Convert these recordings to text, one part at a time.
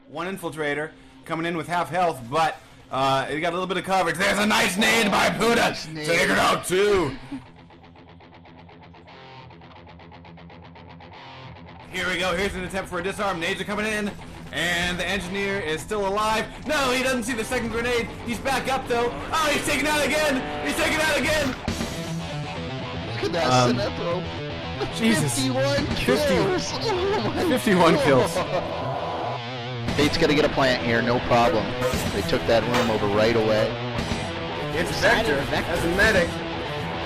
One infiltrator coming in with half health, but he got a little bit of coverage. There's a nice nade by Buddha. Take it out too. Here we go. Here's an attempt for a disarm. Nades are coming in, and the engineer is still alive. No, he doesn't see the second grenade. He's back up though. Oh, he's taken out again. He's taken out again. Look at that Sinestro. Jesus. 51 kills. 51 kills. Fate's gonna get a plant here, no problem. They took that room over right away. It's Vector as a medic.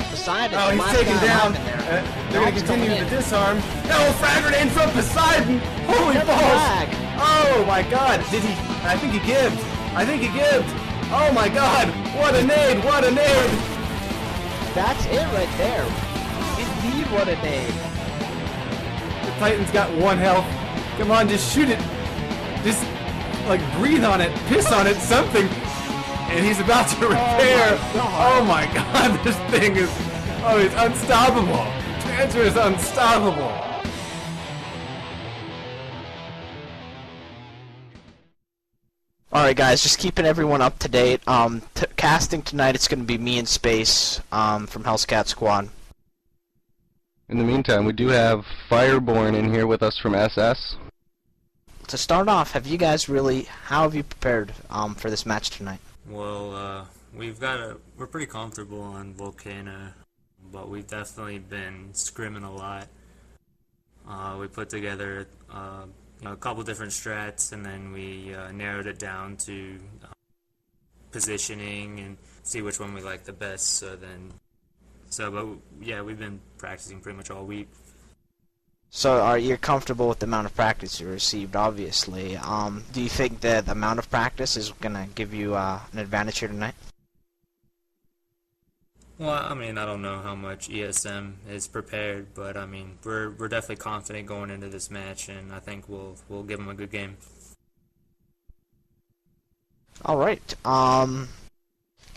Poseidon. Oh, he's taken down. They're going to continue the disarm. No, frag grenade from Poseidon! Holy balls! Oh my god! Did he? I think he gived. I think he gived. Oh my god! What a nade! What a nade! That's it right there. Indeed, what a nade. The Titan's got 1 health. Come on, just shoot it. Just, like, breathe on it. Piss on it, something. And he's about to repair. Oh my god, this thing is... Oh, it's unstoppable. Transfer is unstoppable. Alright guys, just keeping everyone up to date. Casting tonight, it's going to be me in space from Hell's Cat Squad. In the meantime, we do have Fireborn in here with us from SS. To start off, how have you prepared for this match tonight? Well, we're pretty comfortable on Volcano, but we've definitely been scrimming a lot. We put together a couple different strats, and then we narrowed it down to positioning and see which one we like the best. But yeah, we've been practicing pretty much all week. So, are you comfortable with the amount of practice you received, obviously? Do you think that the amount of practice is going to give you an advantage here tonight? Well, I mean, I don't know how much ESM is prepared, but I mean, we're definitely confident going into this match, and I think we'll give them a good game. All right. Can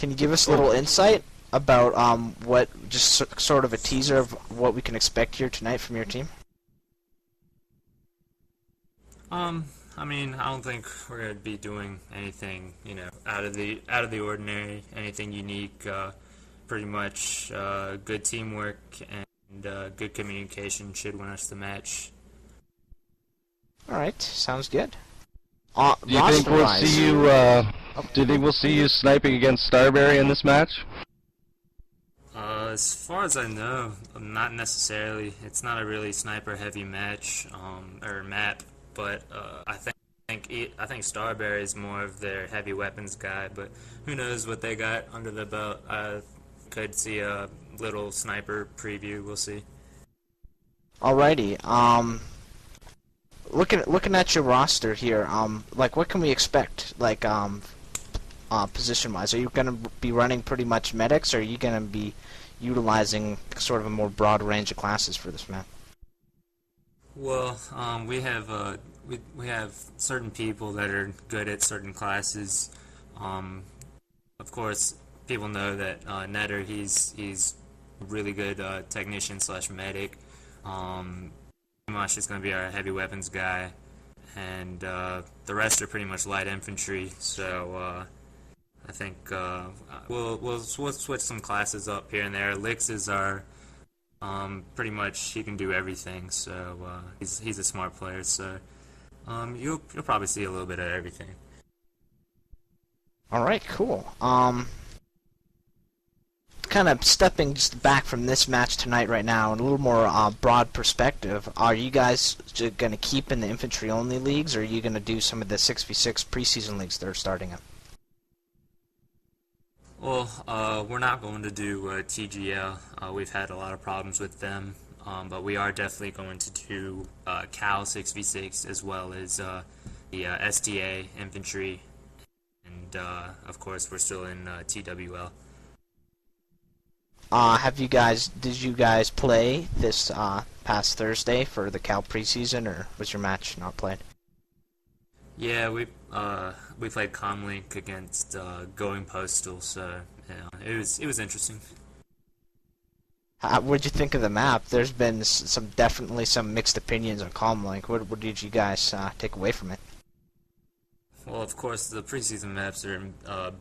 you give us a little insight about just sort of a teaser of what we can expect here tonight from your team? I mean, I don't think we're gonna be doing anything, out of the ordinary, anything unique. Pretty much good teamwork and good communication should win us the match. All right, sounds good. Do you think we'll see you? Do you think we'll see you sniping against Starberry in this match? As far as I know, not necessarily. It's not a really sniper-heavy match or map. But I think Starberry is more of their heavy weapons guy. But who knows what they got under the belt? I could see a little sniper preview. We'll see. Alrighty. Looking at your roster here, like what can we expect? Like position-wise, are you gonna be running pretty much medics, or are you gonna be utilizing sort of a more broad range of classes for this map? Well, we have certain people that are good at certain classes. Of course, people know that Netter, he's a really good technician / medic. Much is going to be our heavy weapons guy, and the rest are pretty much light infantry. So I think we'll switch some classes up here and there. Lix is our pretty much he can do everything, so he's a smart player, so you'll probably see a little bit of everything. Alright, cool. Kind of stepping just back from this match tonight right now in a little more broad perspective, are you guys going to keep in the infantry only leagues, or are you going to do some of the 6v6 preseason leagues that are starting up? Well, we're not going to do TGL. We've had a lot of problems with them, but we are definitely going to do Cal 6v6 as well as the STA infantry, and of course we're still in TWL. Did you guys play this past Thursday for the Cal preseason, or was your match not played? Yeah, we played Comlink against Going Postal, so yeah, it was interesting. What'd you think of the map? There's been definitely some mixed opinions on Comlink. What did you guys take away from it? Well, of course, the preseason maps are in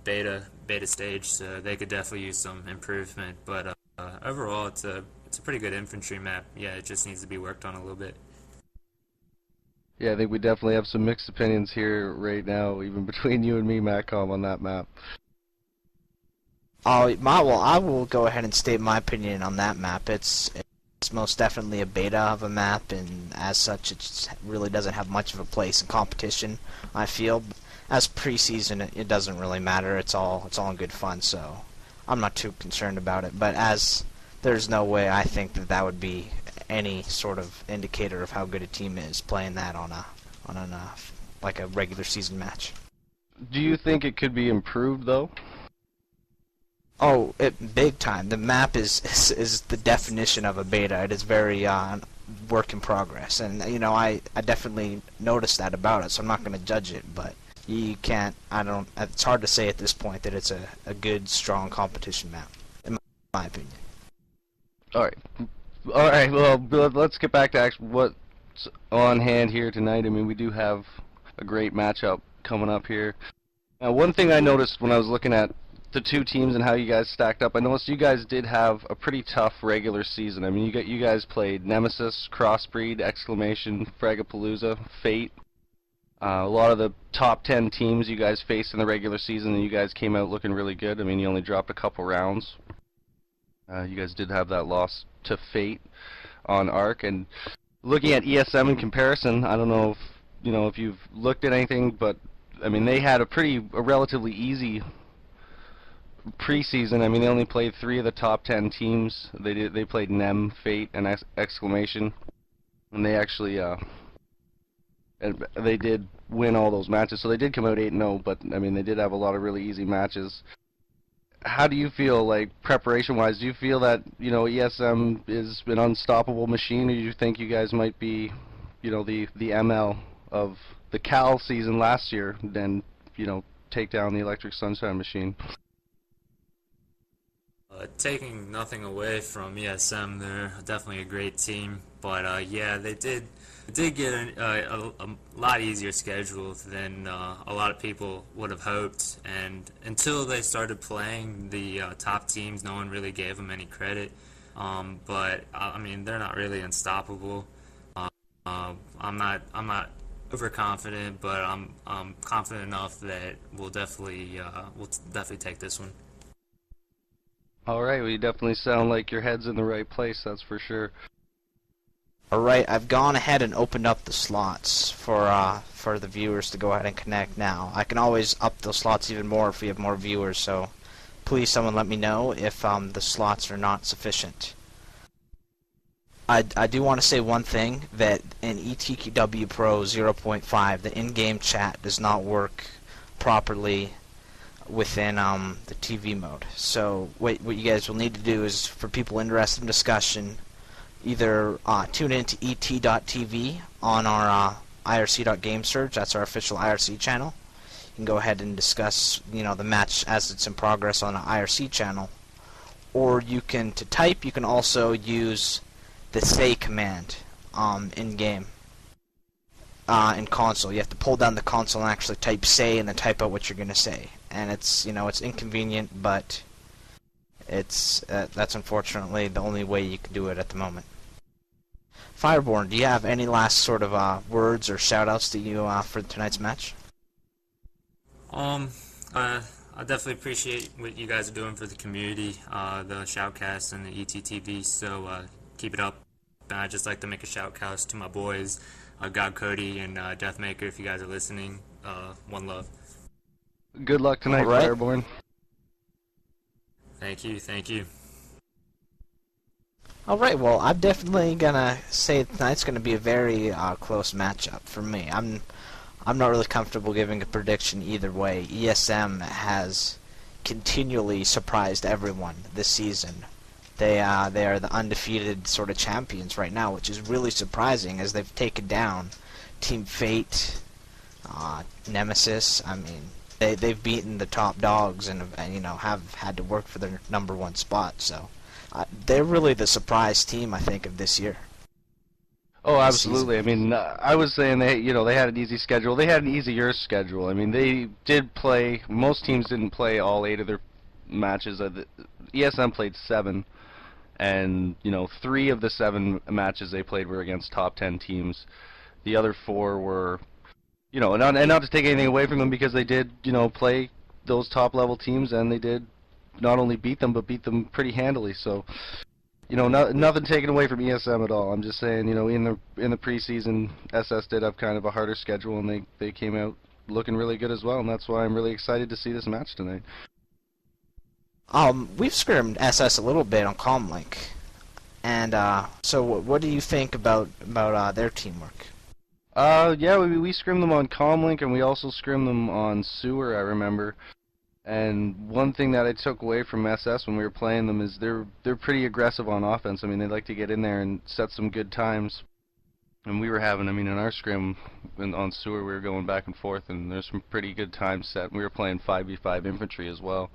beta stage, so they could definitely use some improvement. But overall, it's a pretty good infantry map. Yeah, it just needs to be worked on a little bit. Yeah, I think we definitely have some mixed opinions here right now, even between you and me, Matcom, on that map. Well, I will go ahead and state my opinion on that map. It's most definitely a beta of a map, and as such, it really doesn't have much of a place in competition, I feel. As preseason, it doesn't really matter. It's all in good fun, so I'm not too concerned about it. But as there's no way I think that would be any sort of indicator of how good a team is playing that on like a regular season match. Do you think it could be improved though? Oh, big time. The map is the definition of a beta. It is very work in progress, and I definitely noticed that about it. So I'm not going to judge it, but you can't. It's hard to say at this point that it's a good, strong competition map, in my opinion. All right. Well, let's get back to what's on hand here tonight. I mean, we do have a great matchup coming up here. Now, one thing I noticed when I was looking at the two teams and how you guys stacked up, I noticed you guys did have a pretty tough regular season. I mean, you guys played Nemesis, Crossbreed, Exclamation, Fragapalooza, Fate. A lot of the top 10 teams you guys faced in the regular season, and you guys came out looking really good. I mean, you only dropped a couple rounds. You guys did have that loss to Fate on Arc, and looking at ESM in comparison, I don't know if you've looked at anything, but I mean, they had a relatively easy preseason. I mean, they only played 3 of the top 10 teams. They played Nem, Fate, and Exclamation, and they actually they did win all those matches. So they did come out 8-0, but I mean, they did have a lot of really easy matches. How do you feel, like, preparation-wise? Do you feel that ESM is an unstoppable machine, or do you think you guys might be the ML of the Cal season last year, then take down the Electric Sunshine machine? Taking nothing away from ESM, they're definitely a great team, but yeah, they did get a lot easier schedule than a lot of people would have hoped, and until they started playing the top teams, no one really gave them any credit. But I mean, they're not really unstoppable. I'm not overconfident, but I'm confident enough that we'll definitely take this one. Alright, well, you definitely sound like your head's in the right place, that's for sure. Alright, I've gone ahead and opened up the slots for the viewers to go ahead and connect now. I can always up those slots even more if we have more viewers, so please someone let me know if the slots are not sufficient. I do want to say one thing, that in ETQW Pro 0.5, the in-game chat does not work properly within the TV mode. So what you guys will need to do is, for people interested in discussion, either tune into et.tv on our irc.gamesurge. That's our official IRC channel. You can go ahead and discuss the match as it's in progress on our IRC channel, or you can also use the say command in game. In console, you have to pull down the console and actually type say and then type out what you're gonna say. And it's it's inconvenient, but that's unfortunately the only way you can do it at the moment. Fireborn, do you have any last sort of words or shoutouts to you for tonight's match? I definitely appreciate what you guys are doing for the community, the shoutcast and the ETTV. So keep it up. And I'd just like to make a shoutcast to my boys, God Cody and Deathmaker. If you guys are listening, one love. Good luck tonight, right. Fireborn. Thank you. Alright, well, I'm definitely gonna say tonight's gonna be a very close matchup for me. I'm not really comfortable giving a prediction either way. ESM has continually surprised everyone this season. They are the undefeated sort of champions right now, which is really surprising, as they've taken down Team Fate, Nemesis. I mean, they've beaten the top dogs and have had to work for their #1 spot. So they're really the surprise team, I think, of this year. Oh, this absolutely. season. I mean, I was saying they had an easy schedule. They had an easier schedule. I mean, they did play. Most teams didn't play all 8 of their matches. ESM played 7, and 3 of the 7 matches they played were against top 10 teams. The other 4 were, and not to take anything away from them, because they did, play those top level teams, and they did not only beat them, but beat them pretty handily. So. Nothing taken away from ESM at all. I'm just saying, in the preseason, SS did have kind of a harder schedule, and they came out looking really good as well, and that's why I'm really excited to see this match tonight. We've scrimmed SS a little bit on Comlink, and so what do you think about their teamwork? Yeah, we scrimmed them on Comlink, and we also scrimmed them on Sewer, I remember. And one thing that I took away from SS when we were playing them is they're pretty aggressive on offense. I mean, they like to get in there and set some good times. And we were having, in our scrim on Sewer, we were going back and forth, and there's some pretty good times set. We were playing 5v5 infantry as well.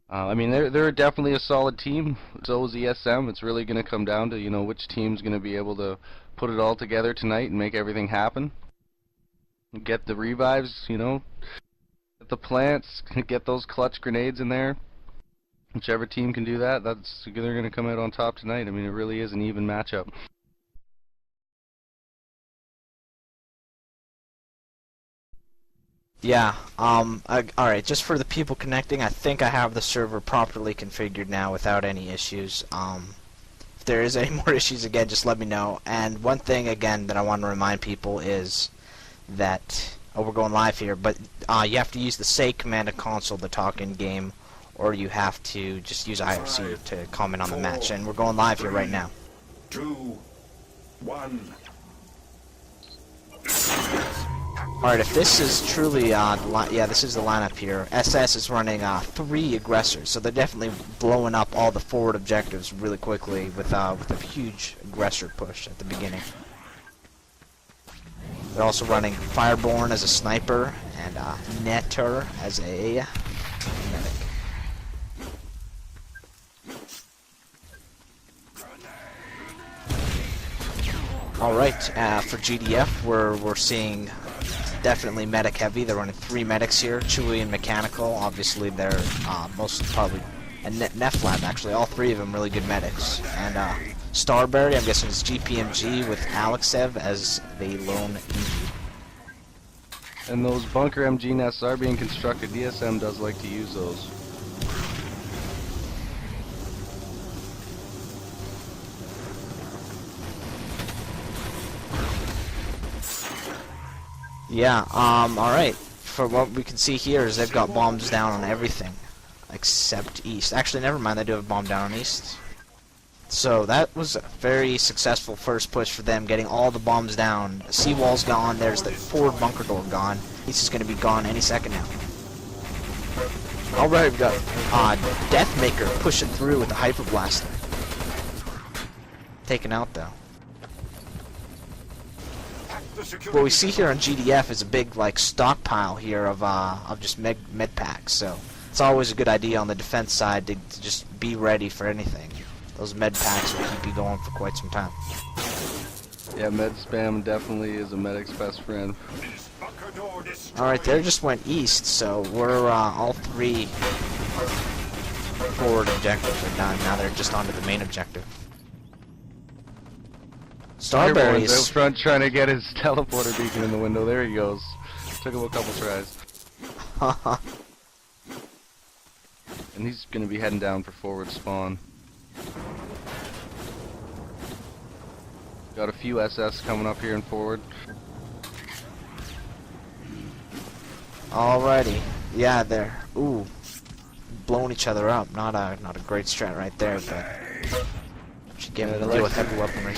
I mean, they're definitely a solid team. So is ESM. It's really going to come down to, which team's going to be able to put it all together tonight and make everything happen. Get the revives, the plants, get those clutch grenades in there. Whichever team can do that, they're going to come out on top tonight. I mean, it really is an even matchup. Yeah, alright, just for the people connecting, I think I have the server properly configured now without any issues. If there is any more issues, again, just let me know. And one thing, again, that I want to remind people is that... Oh, we're going live here, but you have to use the say command in console to talk in game, or you have to just use IRC to comment on the match. And we're going live here right now. 2, 1. Alright, if this is truly, yeah, this is the lineup here. SS is running 3 aggressors, so they're definitely blowing up all the forward objectives really quickly with a huge aggressor push at the beginning. They're also running Fireborn as a sniper and Netter as a medic. Alright, for GDF, we're seeing definitely medic heavy. They're running 3 medics here, Chewy and Mechanical. Obviously, they're most probably, and Neflab actually, all 3 of them really good medics. And Starberry, I'm guessing it's GPMG with Alexev as the lone MG. And those bunker MG nests are being constructed. DSM does like to use those. Yeah, alright. For what we can see here is they've got bombs down on everything except east. Actually, never mind, they do have a bomb down on east. So that was a very successful first push for them, getting all the bombs down. Seawall's gone, there's the forward bunker door gone. East is going to be gone any second now. Alright, we've got Deathmaker pushing through with the Hyper Blaster. Taken out though. What we see here on GDF is a big stockpile here of just med packs. So it's always a good idea on the defense side to just be ready for anything. Those med packs will keep you going for quite some time. Yeah, med spam definitely is a medic's best friend. Alright, they just went east, so we're all 3 forward objectives are done. Now they're just onto the main objective. Starberry is out front trying to get his teleporter beacon in the window. There he goes. Took him a couple tries. And he's going to be heading down for forward spawn. Got a few SS coming up here and forward. Alrighty. Yeah, they're blowing each other up. Not a great strat right there, but should get him to deal with heavy weaponry.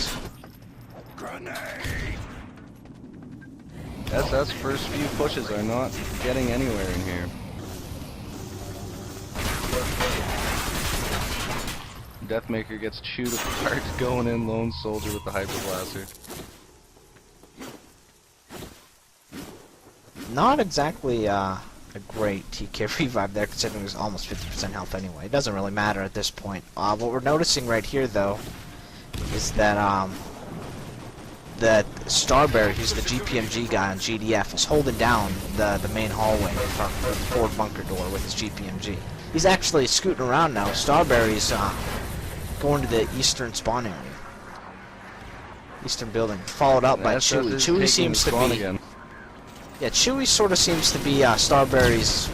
SS first few pushes are not getting anywhere in here. Deathmaker gets chewed apart going in lone soldier with the Hyper Blaster. Not exactly a great TK revive there, considering it was almost 50% health anyway. It doesn't really matter at this point. What we're noticing right here, though, is that that Starberry, who's the GPMG guy on GDF, is holding down the main hallway from the forward bunker door with his GPMG. He's actually scooting around now. Starberry's going to the eastern spawn area. Eastern building. Followed up by Chewy. Chewy seems to be... Again. Yeah, Chewy sort of seems to be Starberry's,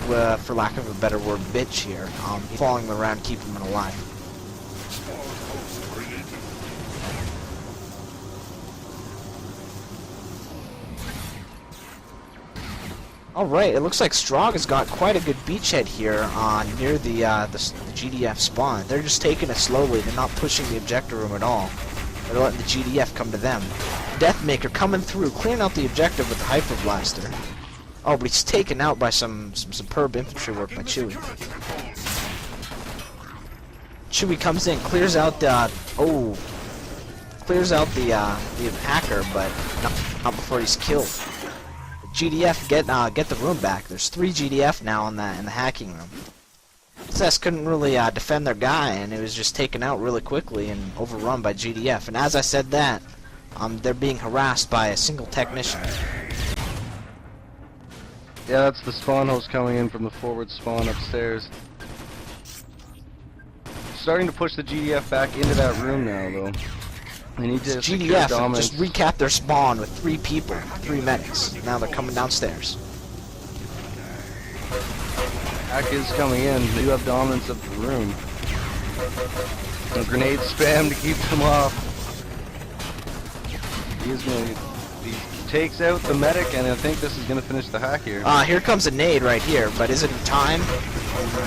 for lack of a better word, bitch here. He's following him around, keeping him alive. Alright, it looks like Strog has got quite a good beachhead here near the GDF spawn. They're just taking it slowly. They're not pushing the objective room at all. They're letting the GDF come to them. Deathmaker coming through, clearing out the objective with the Hyper Blaster. Oh, but he's taken out by some superb infantry work by Chewy. Chewy comes in, clears out the hacker, but not before he's killed. GDF get the room back. There's 3 GDF now in the hacking room. SS couldn't really defend their guy, and it was just taken out really quickly and overrun by GDF. And as I said that, they're being harassed by a single technician. Yeah, that's the spawn host coming in from the forward spawn upstairs. Starting to push the GDF back into that room now, though. They need to GDF just recap their spawn with 3 people, 3 medics. Now they're coming downstairs. Hack is coming in. They do have dominance of the room. And grenade spam to keep them off. He takes out the medic, and I think this is going to finish the hack here. Here comes a nade right here, but is it in time?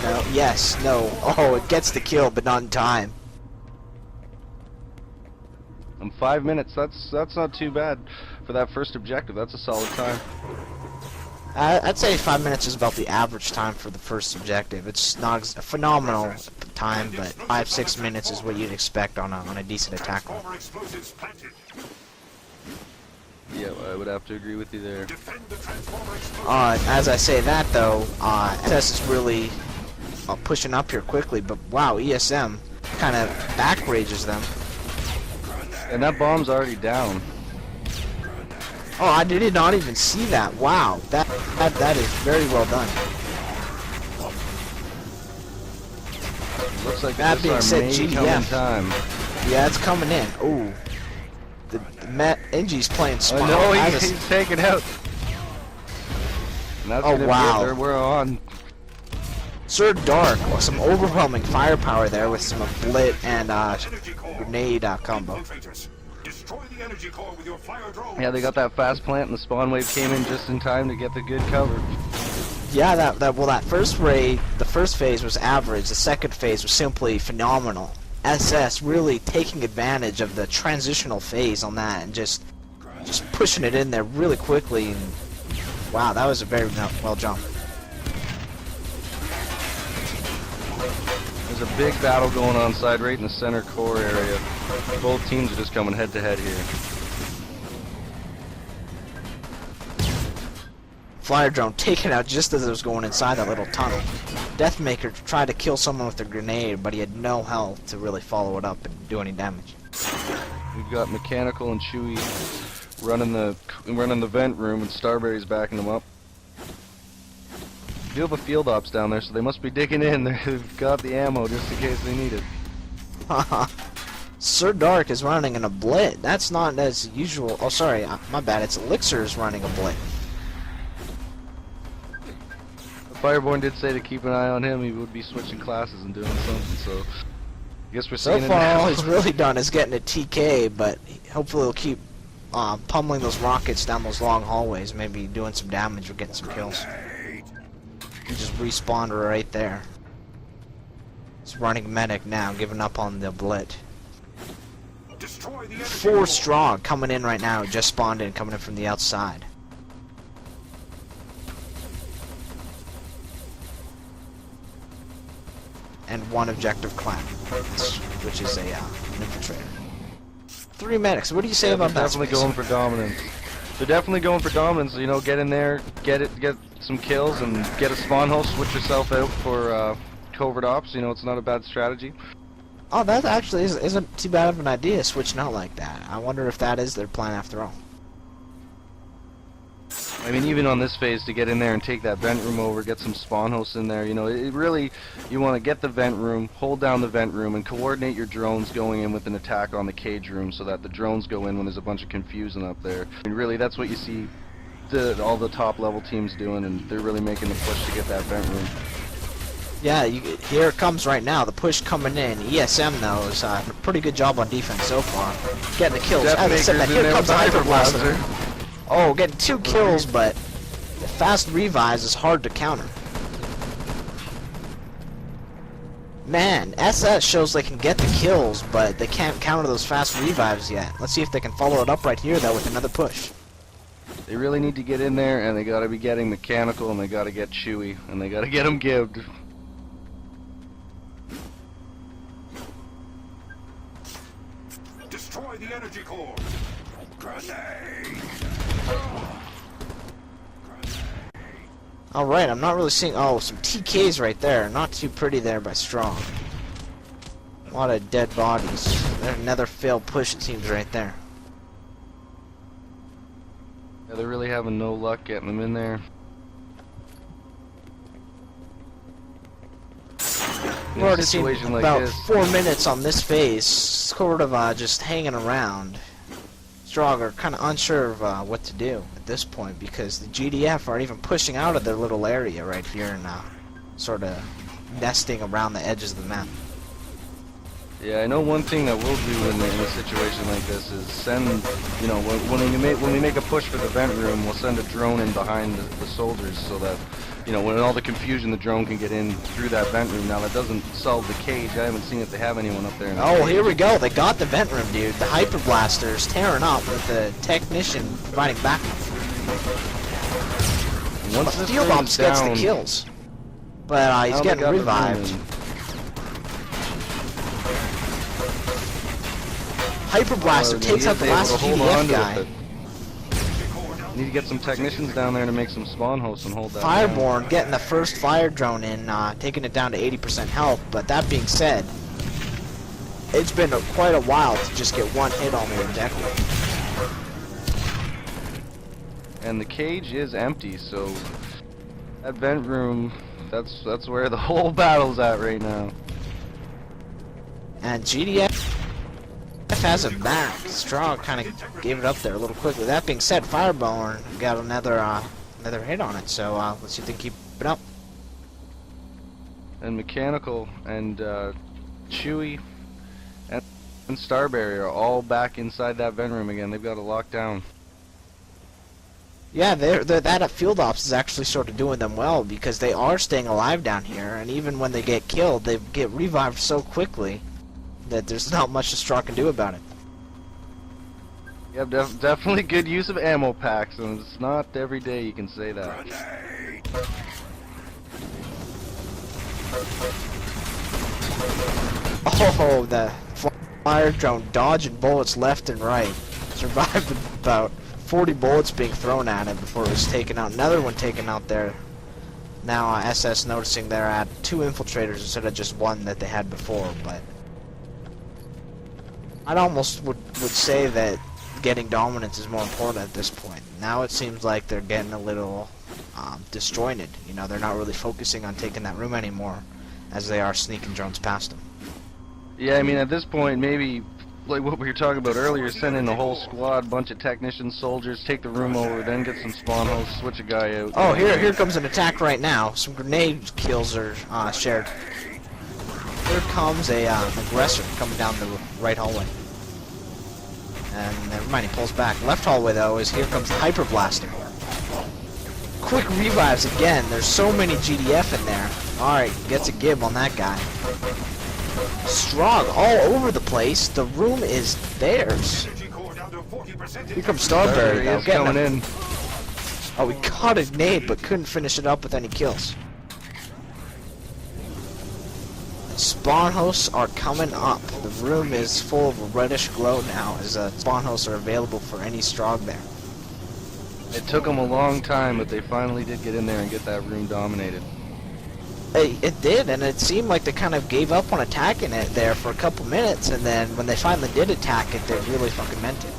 No. Yes. No. Oh, it gets the kill, but not in time. 5 minutes. That's not too bad for that first objective. That's a solid time. I'd say 5 minutes is about the average time for the first objective. It's not a phenomenal time, but 5-6 minutes is what you'd expect on a decent attack roll. Yeah, I would have to agree with you there. As I say that though, SS is really pushing up here quickly, but wow, ESM kind of back rages them. And that bomb's already down. Oh, I did not even see that. Wow, that is very well done. Looks like that being said, GDF. Time. Yeah, it's coming in. Ooh, the NG's playing smart. Oh no, he's taken out. And that's oh wow, we're on. Sir Dark, some overwhelming firepower there with some blit and grenade combo. Yeah, they got that fast plant, and the spawn wave came in just in time to get the good cover. Yeah, that first raid, the first phase was average. The second phase was simply phenomenal. SS really taking advantage of the transitional phase on that and just pushing it in there really quickly. And wow, that was a very well jumped. There's a big battle going on side right in the center core area. Both teams are just coming head to head here. Flyer drone taken out just as it was going inside that little tunnel. Deathmaker tried to kill someone with a grenade, but he had no health to really follow it up and do any damage. We've got Mechanical and Chewy running the vent room, and Starberry's backing them up. We do have a field ops down there, so they must be digging in. They've got the ammo just in case they need it. Haha. Sir Dark is running in a blit. That's not as usual. Oh, sorry, my bad. It's Elixir's running a blit. Fireborn did say to keep an eye on him. He would be switching classes and doing something, so I guess we're seeing so it far, now. all he's really done is getting a TK, but hopefully he'll keep pummeling those rockets down those long hallways, maybe doing some damage or getting some kills. He just respawned right there. He's running medic now, giving up on the blit. 4 strong coming in right now, just spawned in, coming in from the outside. And 1 objective clan, which is a an infiltrator. 3 medics. What do you say about that? Definitely going for dominance. They're definitely going for dominance. You know, get in there, get some kills, and get a spawn host. Switch yourself out for covert ops. You know, it's not a bad strategy. Oh, that actually isn't too bad of an idea, switching out like that. I wonder if that is their plan after all. I mean, even on this phase, to get in there and take that vent room over, get some spawn hosts in there, you know, it really, you want to get the vent room, hold down the vent room, and coordinate your drones going in with an attack on the cage room so that the drones go in when there's a bunch of confusion up there. I mean, really, that's what you see all the top level teams doing, and they're really making the push to get that vent room. Yeah, here it comes right now, the push coming in. ESM, though, is a pretty good job on defense so far. Getting the kills. As I said, that here comes the Hyper Blaster. Oh, getting 2 kills, but the fast revives is hard to counter. Man, SS shows they can get the kills, but they can't counter those fast revives yet. Let's see if they can follow it up right here, though, with another push. They really need to get in there, and they gotta be getting Mechanical, and they gotta get Chewy, and they gotta get them gibbed. Destroy the energy core. Grenade. Alright, I'm not really seeing... Oh, some TKs right there. Not too pretty there by Strong. A lot of dead bodies. There's another failed push, it seems, right there. Yeah, they're really having no luck getting them in there. We've already seen like about this, 4 minutes on this phase, sort of just hanging around. Strong are kind of unsure of what to do at this point because the GDF aren't even pushing out of their little area right here and sort of nesting around the edges of the map. Yeah, I know one thing that we'll do in a situation like this is send, you know, when we make a push for the vent room, we'll send a drone in behind the soldiers so that, you know, when all the confusion, the drone can get in through that vent room. Now that doesn't solve the cage. I haven't seen if they have anyone up there. Oh, here we go. They got the vent room, dude. The Hyper Blaster's tearing up with the technician providing backup. Once this Field Ops gets the kills, but he's getting revived. Hyper Blaster takes out the last GDF guy. Need to get some technicians down there to make some spawn hosts and hold that. Fireborn getting the first fire drone in, taking it down to 80% health. But that being said, it's been quite a while to just get one hit on the objective. And the cage is empty, so that vent room, that's where the whole battle's at right now. And GDF has it back. Strong kind of gave it up there a little quickly. That being said, Fireborn got another hit on it, so let's see if they can keep it up. And Mechanical and Chewy and Starberry are all back inside that vent room again. They've got it locked down. Yeah, that Field Ops is actually sort of doing them well because they are staying alive down here, and even when they get killed, they get revived so quickly that there's not much the Straw can do about it. Yeah, definitely good use of ammo packs, and it's not every day you can say that. Oh, the fire drone dodging bullets left and right. Survived about 40 bullets being thrown at it before it was taken out. Another one taken out there. Now SS noticing they're at 2 infiltrators instead of just 1 that they had before, but I'd almost would say that getting dominance is more important at this point. Now it seems like they're getting a little disjointed. You know, they're not really focusing on taking that room anymore as they are sneaking drones past them. Yeah, I mean, at this point, maybe like what we were talking about earlier, send in a whole squad, bunch of technicians, soldiers, take the room over, then get some spawn hosts, switch a guy out. Oh, here comes an attack right now. Some grenade kills are shared. Here comes a aggressor coming down the right hallway. And never mind, he pulls back. Left hallway, though, is here comes the Hyper Blaster. Quick revives again. There's so many GDF in there. Alright, gets a gib on that guy. Strong all over the place. The room is theirs. Here comes Starberry, though. Coming in. Oh, we caught a nade, but couldn't finish it up with any kills. Spawn hosts are coming up. The room is full of a reddish glow now, as spawn hosts are available for any Strog there. It took them a long time, but they finally did get in there and get that room dominated. It did, and it seemed like they kind of gave up on attacking it there for a couple minutes, and then when they finally did attack it, they really fucking meant it.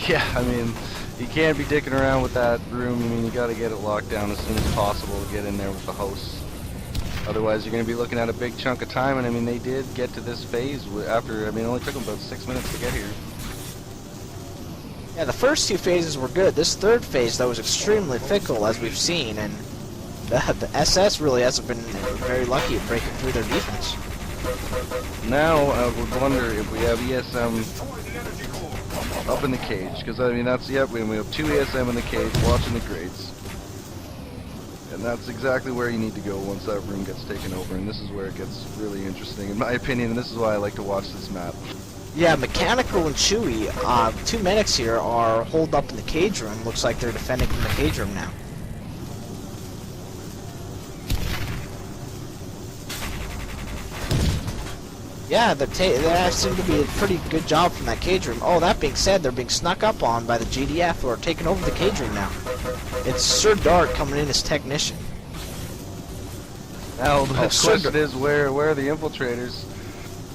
Yeah, I mean, you can't be dicking around with that room. I mean, you got to get it locked down as soon as possible to get in there with the hosts. Otherwise, you're going to be looking at a big chunk of time, and I mean, they did get to this phase after, I mean, it only took them about 6 minutes to get here. Yeah, the first two phases were good. This third phase, though, was extremely fickle, as we've seen, and the SS really hasn't been very lucky at breaking through their defense. Now, I would wonder if we have ESM up in the cage, because, I mean, that's, yep, we have 2 ESM in the cage watching the grades. And that's exactly where you need to go once that room gets taken over, and this is where it gets really interesting, in my opinion, and this is why I like to watch this map. Yeah, Mechanical and Chewy, 2 medics here are holed up in the cage room. Looks like they're defending from the cage room now. Yeah, they seem to be a pretty good job from that cage room. Oh, that being said, they're being snuck up on by the GDF, who are taking over the cage room now. It's Sir Dart coming in as technician. Now, the question is, where are the infiltrators?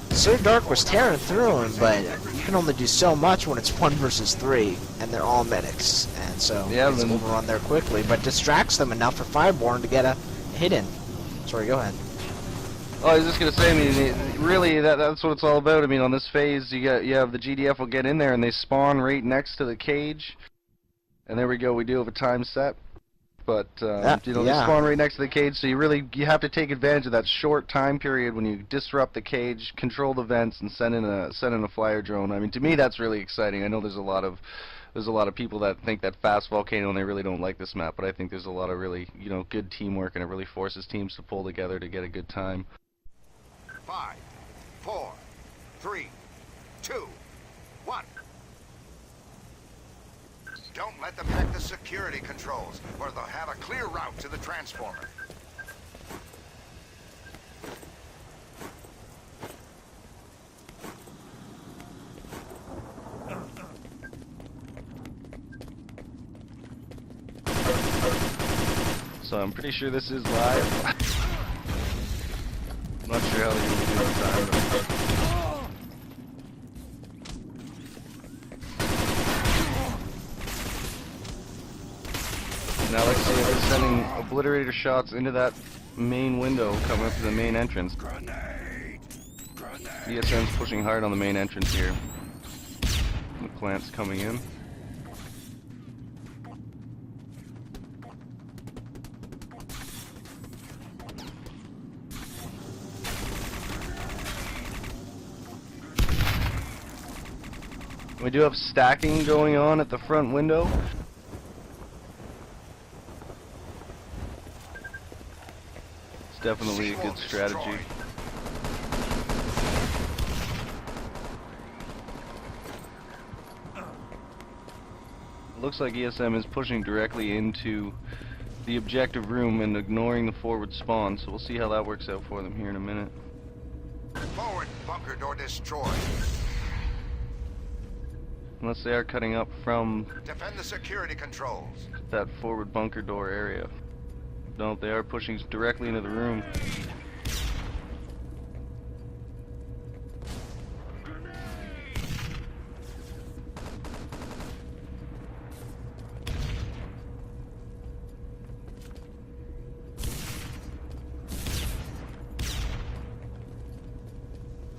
Sir Dark was tearing through him, but you can only do so much when it's 1 versus 3, and they're all medics, and so yeah, it's overrun there quickly, but distracts them enough for Fireborn to get a hit in. Sorry, go ahead. Oh, I was just gonna say, I mean, really, that's what it's all about. I mean, on this phase, you have the GDF will get in there, and they spawn right next to the cage, and there we go. We do have a time set. But you know, they spawn right next to the cage, so you have to take advantage of that short time period when you disrupt the cage, control the vents, and send in a flyer drone. I mean, to me, that's really exciting. I know there's a lot of people that think that fast Volcano and they really don't like this map, but I think there's a lot of really, you know, good teamwork, and it really forces teams to pull together to get a good time. 5, 4, 3, 2, 1. Don't let them hack the security controls, or they'll have a clear route to the transformer. So I'm pretty sure this is live. I'm not sure how they're going to do it on time. Now let's see, they're sending obliterator shots into that main window coming up to the main entrance. Grenade! Grenade! ESM's pushing hard on the main entrance here. The plant's coming in. We do have stacking going on at the front window. It's definitely a good strategy. It looks like ESM is pushing directly into the objective room and ignoring the forward spawn, so we'll see how that works out for them here in a minute. Forward bunker door destroyed. Unless they are cutting up from Defend the security controls. that forward bunker door area. No, they are pushing directly into the room.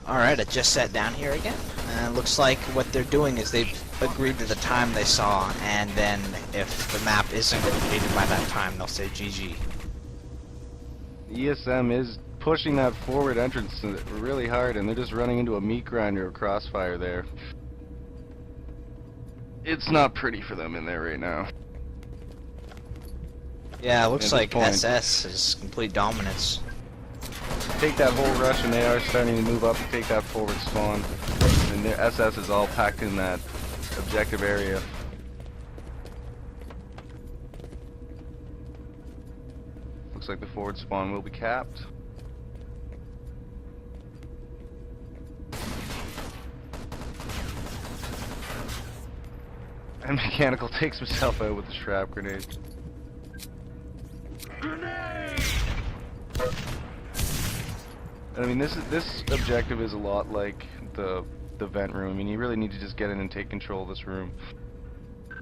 Alright, I just sat down here again. And it looks like what they're doing is they've agreed to the time they saw, and then if the map isn't completed by that time, they'll say GG. ESM is pushing that forward entrance really hard, and they're just running into a meat grinder of crossfire there. It's not pretty for them in there right now. Yeah, it looks At like this point. SS is complete dominance. Take that whole rush, and they are starting to move up to take that forward spawn. And their SS is all packed in that objective area. Looks like the forward spawn will be capped. And Mechanical takes himself out with the shrap grenade. Grenade! I mean, this objective is a lot like the vent room. I mean, you really need to just get in and take control of this room.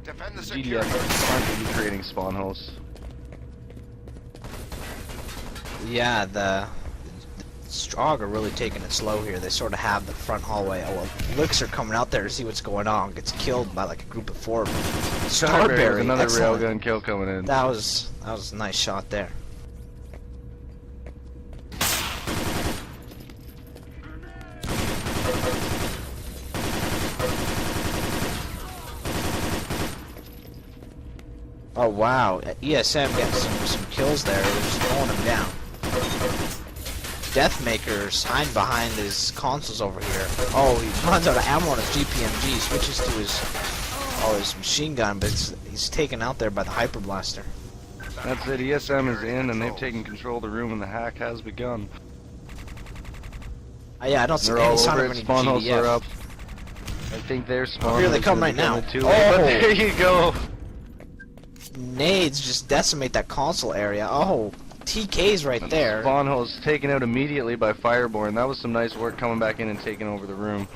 Defend the GDF security. aren't going to be creating spawn hosts. Yeah, the Strog are really taking it slow here. They sort of have the front hallway. Oh, well, Licks are coming out there to see what's going on. Gets killed by like a group of 4 of them. Starberry, Another excellent. railgun kill coming in. That was a nice shot there. Oh wow, ESM getting some kills there. They're just mowing him down. Deathmaker's hiding behind his consoles over here. Oh, he runs out of ammo on his GPMG, switches to his machine gun, but he's taken out there by the Hyper Blaster. That's it, ESM is in and they've taken control of the room and the hack has begun. Yeah, I don't see They're any all sign over of it, any spawn hosts are GDF. up. I think they're spawn Here they hosts come gonna right be now. coming too late, but there you go! Nades just decimate that console area. Oh, TK's right there. Spawn host taken out immediately by Fireborn. That was some nice work coming back in and taking over the room.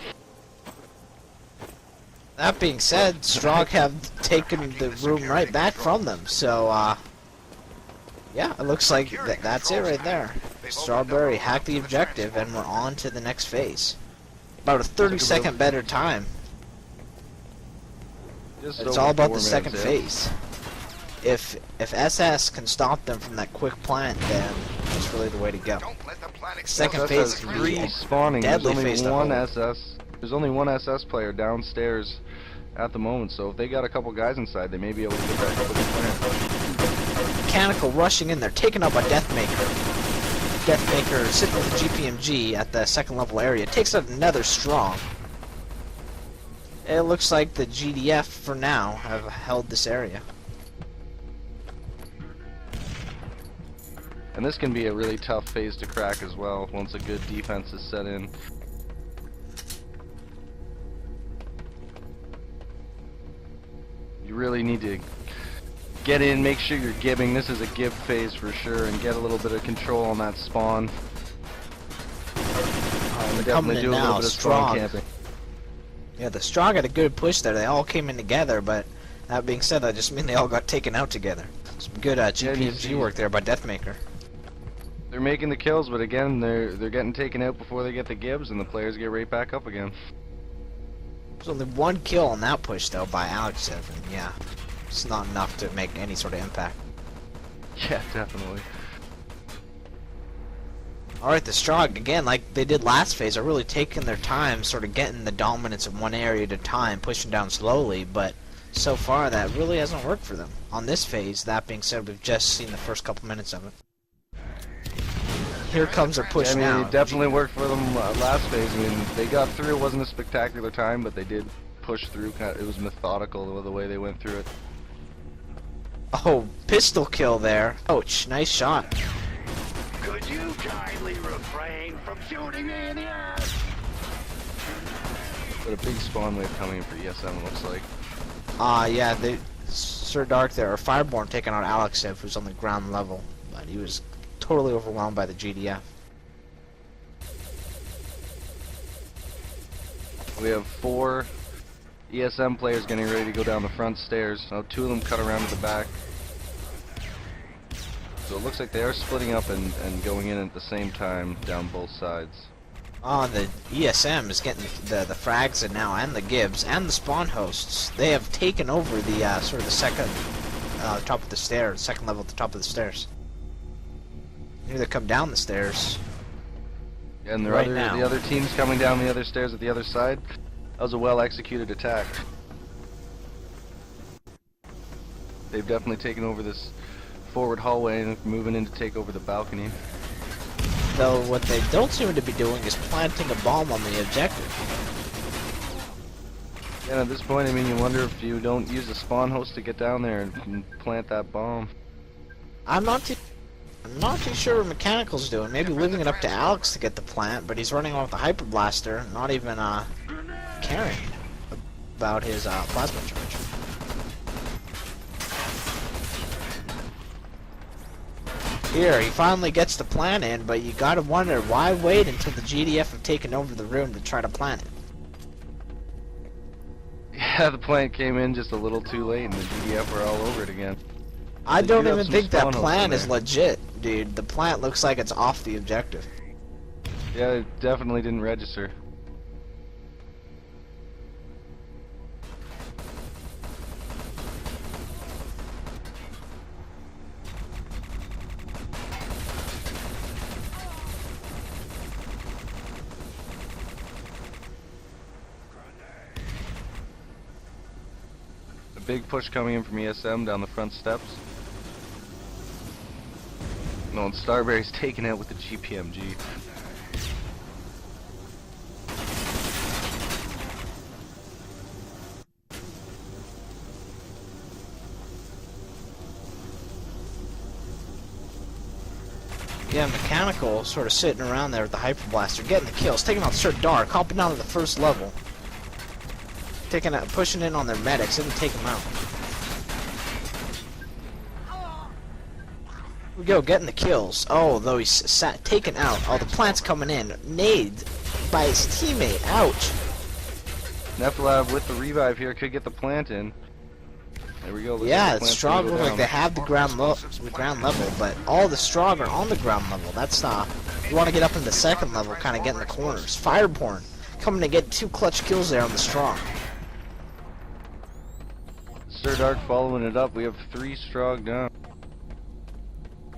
That being said, Strog have taken the room right back from them. So, yeah, it looks like that's it right there. Strawberry hacked the objective, and we're on to the next phase. About a 30-second better time. Just It's over all about 4 the second minutes, phase. If SS can stop them from that quick plant, then it's really the way to go. Don't let the planet Second explode. phase SS can has be 3 a spawning. There's deadly only phase to one hold. SS. There's only one SS player downstairs at the moment, so if they got a couple guys inside, they may be able to get back up with the plant. Mechanical rushing in there, taking up a Deathmaker. Deathmaker sitting with the GPMG at the second level area, takes out another Strong. It looks like the GDF for now have held this area. And this can be a really tough phase to crack as well, once a good defense is set in. You really need to get in, make sure you're gibbing. This is a gib phase for sure, and get a little bit of control on that spawn. They're coming Definitely in do a little now, bit of spawn Strong. camping. Yeah, the Strong had a good push there. They all came in together, but that being said, that just means they all got taken out together. Some good GPMG work there by Deathmaker. They're making the kills, but again, they're getting taken out before they get the gibs, and the players get right back up again. There's only one kill on that push, though, by Alex Evan. Yeah, it's not enough to make any sort of impact. Yeah, definitely. Alright, the Strong, again, like they did last phase, are really taking their time, sort of getting the dominance of one area at a time, pushing down slowly, but so far that really hasn't worked for them. On this phase, that being said, we've just seen the first couple minutes of it. Here comes their push I mean, now. it definitely worked for them last phase. I mean, they got through. It wasn't a spectacular time, but they did push through. It was methodical the way they went through it. Oh, pistol kill there. Ouch, nice shot. Could you kindly refrain from shooting me in the ass? But a big spawn wave coming in for ESM, it looks like. Yeah, Sir Dark there, or Fireborn taking out Alexev, who's on the ground level, but he was totally overwhelmed by the GDF. We have 4 ESM players getting ready to go down the front stairs. Now 2 of them cut around to the back. So it looks like they are splitting up and going in at the same time down both sides. The ESM is getting the frags in now, and the Gibbs, and the spawn hosts. They have taken over the sort of the second top of the stairs, second level at the top of the stairs. Here they come down the stairs. And the Right now. other team's coming down the other stairs at the other side. That was a well-executed attack. They've definitely taken over this forward hallway and moving in to take over the balcony. Though what they don't seem to be doing is planting a bomb on the objective. And at this point, I mean, you wonder if you don't use a spawn host to get down there and plant that bomb. I'm not too sure what Mechanical's doing. Maybe leaving it up to Alex to get the plant, but he's running off the Hyper Blaster, not even caring about his plasma charge. Here, he finally gets the plant in, but you gotta wonder, why wait until the GDF have taken over the room to try to plant it? Yeah, the plant came in just a little too late, and the GDF were all over it again. I They don't do have even some think that spawn holes plant in is there. legit, dude. The plant looks like it's off the objective. Yeah, it definitely didn't register. A big push coming in from ESM down the front steps. No, and Starberry's taking it with the GPMG. Yeah, Mechanical sort of sitting around there with the Hyper Blaster, getting the kills, taking out Sir Dark, hopping down to the first level. Taking out, pushing in on their medics, didn't take them out. Here we go, getting the kills. Oh, though he's taken out. Oh, the plant's coming in. Naded by his teammate. Ouch. Nephlab with the revive here could get the plant in. There we go. looks like Yeah, the it's plant's strong. gonna go Like down. they have the ground level, but all the strong are on the ground level. That's you want to get up in the second level, kind of get in the corners. Fireborn coming to get 2 clutch kills there on the strong. Sir Dark following it up. We have 3 strong down.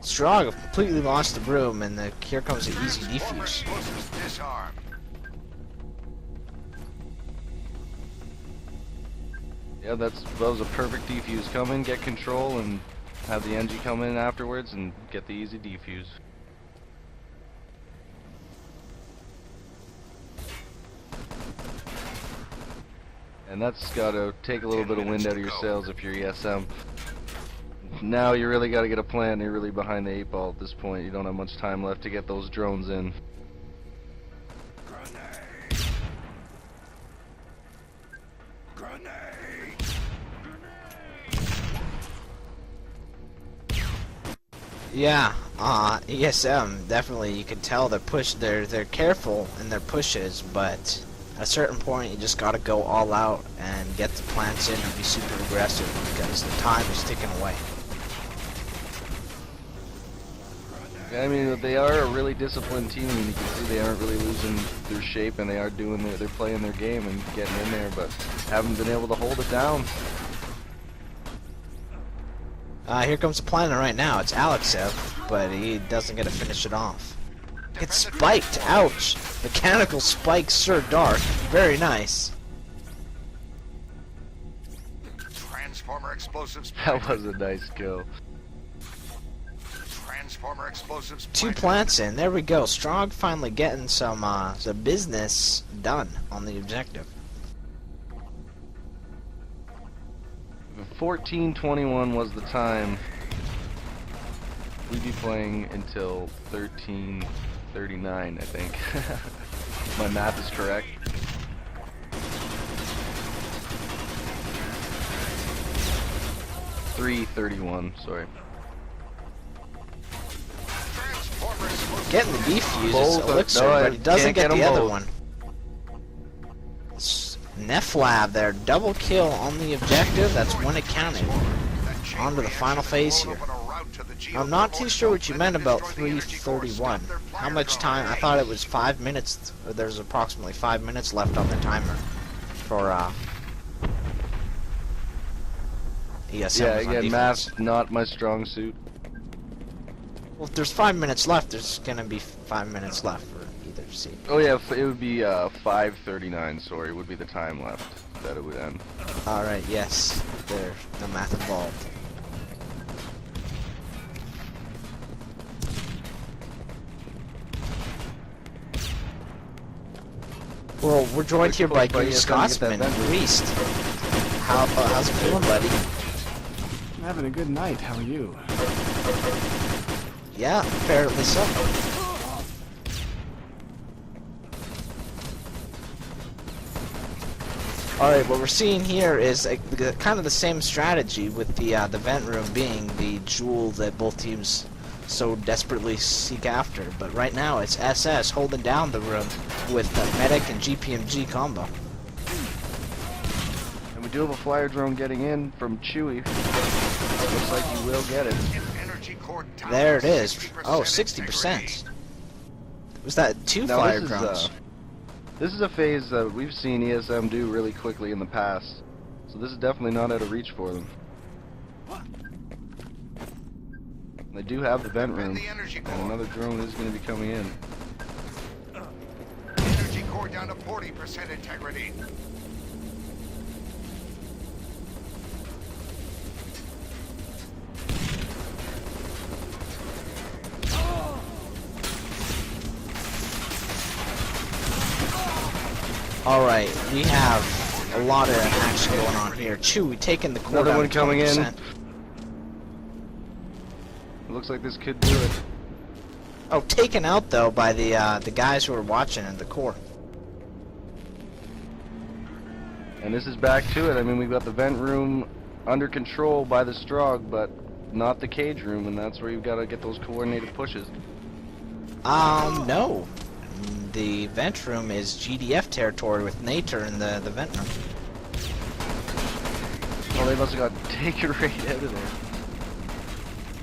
Strong have completely lost the room, and here comes the easy defuse. Explosives disarmed. Yeah, that was a perfect defuse. Come in, get control, and have the NG come in afterwards and get the easy defuse. And that's got to take a little bit of wind out of your sails if you're ESM. Now you really got to get a plan. You're really behind the 8 ball at this point. You don't have much time left to get those drones in. Yeah, ESM definitely. You can tell they're careful in their pushes, but at a certain point you just gotta go all out and get the plants in and be super aggressive because the time is ticking away. I mean, they are a really disciplined team. I mean, you can see they aren't really losing their shape, and they are they're playing their game and getting in there, but haven't been able to hold it down. Here comes the planet right now. It's Alexev, but he doesn't get to finish it off. It's spiked. Ouch. Mechanical spike Sir Dark. Very nice. Transformer explosives. That was a nice kill. Transformer explosives. 2 plants in. There we go. Strong finally getting some business done on the objective. 14:21 was the time. We'd be playing until 13:39, I think. My math is correct. .331, sorry. Transformer explosives. Getting the defuse Both is are- Elixir, no, I but he doesn't can't get get the 'em other both. one. Nephlab there, double kill on the objective. That's when it counted. On to the final phase here. I'm not too sure what you meant about 3:31. How much time? I thought it was 5 minutes. There's approximately 5 minutes left on the timer for ESM. Yeah, was on again, defense. math's not my strong suit. Well, if there's 5 minutes left, there's gonna be 5 minutes left for either seat. Oh yeah, it would be 5:39. Sorry, would be the time left that it would end. All right. Yes, there's the math involved. Well, we're joined here by Buddy, Goose it's time to get Scotsman, that vent. Reist. How's it feeling, buddy? I'm having a good night. How are you? Yeah, apparently so. Alright, what we're seeing here is kind of the same strategy with the vent room being the jewel that both teams so desperately seek after. But right now it's SS holding down the room with the medic and GPMG combo. And we do have a flyer drone getting in from Chewy. Looks like he will get it. There it is. Oh, 60%. Was that two Now, flyer drones? This is a phase that we've seen ESM do really quickly in the past. So this is definitely not out of reach for them. They do have the vent room, and another drone is going to be coming in. Energy core down to 40% integrity. Alright, we have a lot of action going on here. Chewy taking the core Another down one to coming in. 20%. It looks like this could do it. Oh, taken out though by the guys who are watching in the core. And this is back to it. I mean, we've got the vent room under control by the Strogg, but not the cage room, and that's where you've got to get those coordinated pushes. No. The vent room is GDF territory with Nater in the vent room. Oh, they must have got taken right out of there.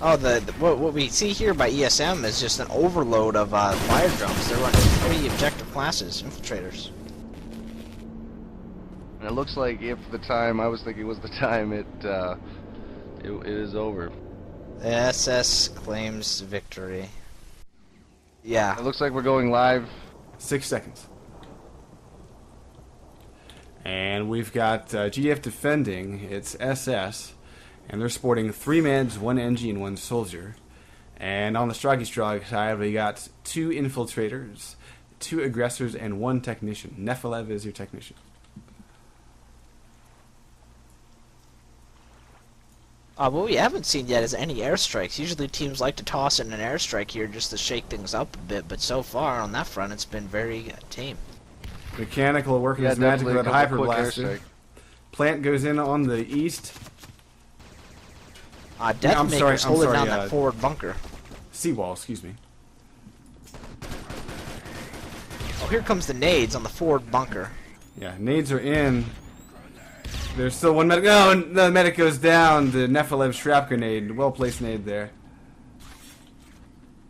Oh, what we see here by ESM is just an overload of fire drones. They're running 3 objective classes, infiltrators. And it looks like if the time I was thinking was the time, it is over. The SS claims victory. Yeah. It looks like we're going live. 6 seconds. And we've got GDF defending. It's SS. And they're sporting 3 meds, 1 NG, and 1 soldier. And on the Stroggy side, we got 2 infiltrators, 2 aggressors, and 1 technician. Nefilev is your technician. What we haven't seen yet is any airstrikes. Usually teams like to toss in an airstrike here just to shake things up a bit, but so far on that front it's been very tame. Mechanical working his magic with a hyper blaster. Plant goes in on the east. Deathmaker's holding down that forward bunker. Seawall, excuse me. Oh, here comes the nades on the forward bunker. Yeah, nades are in. There's still 1 medic. Oh, and the medic goes down. The Nefilev Shrap grenade. Well-placed nade there.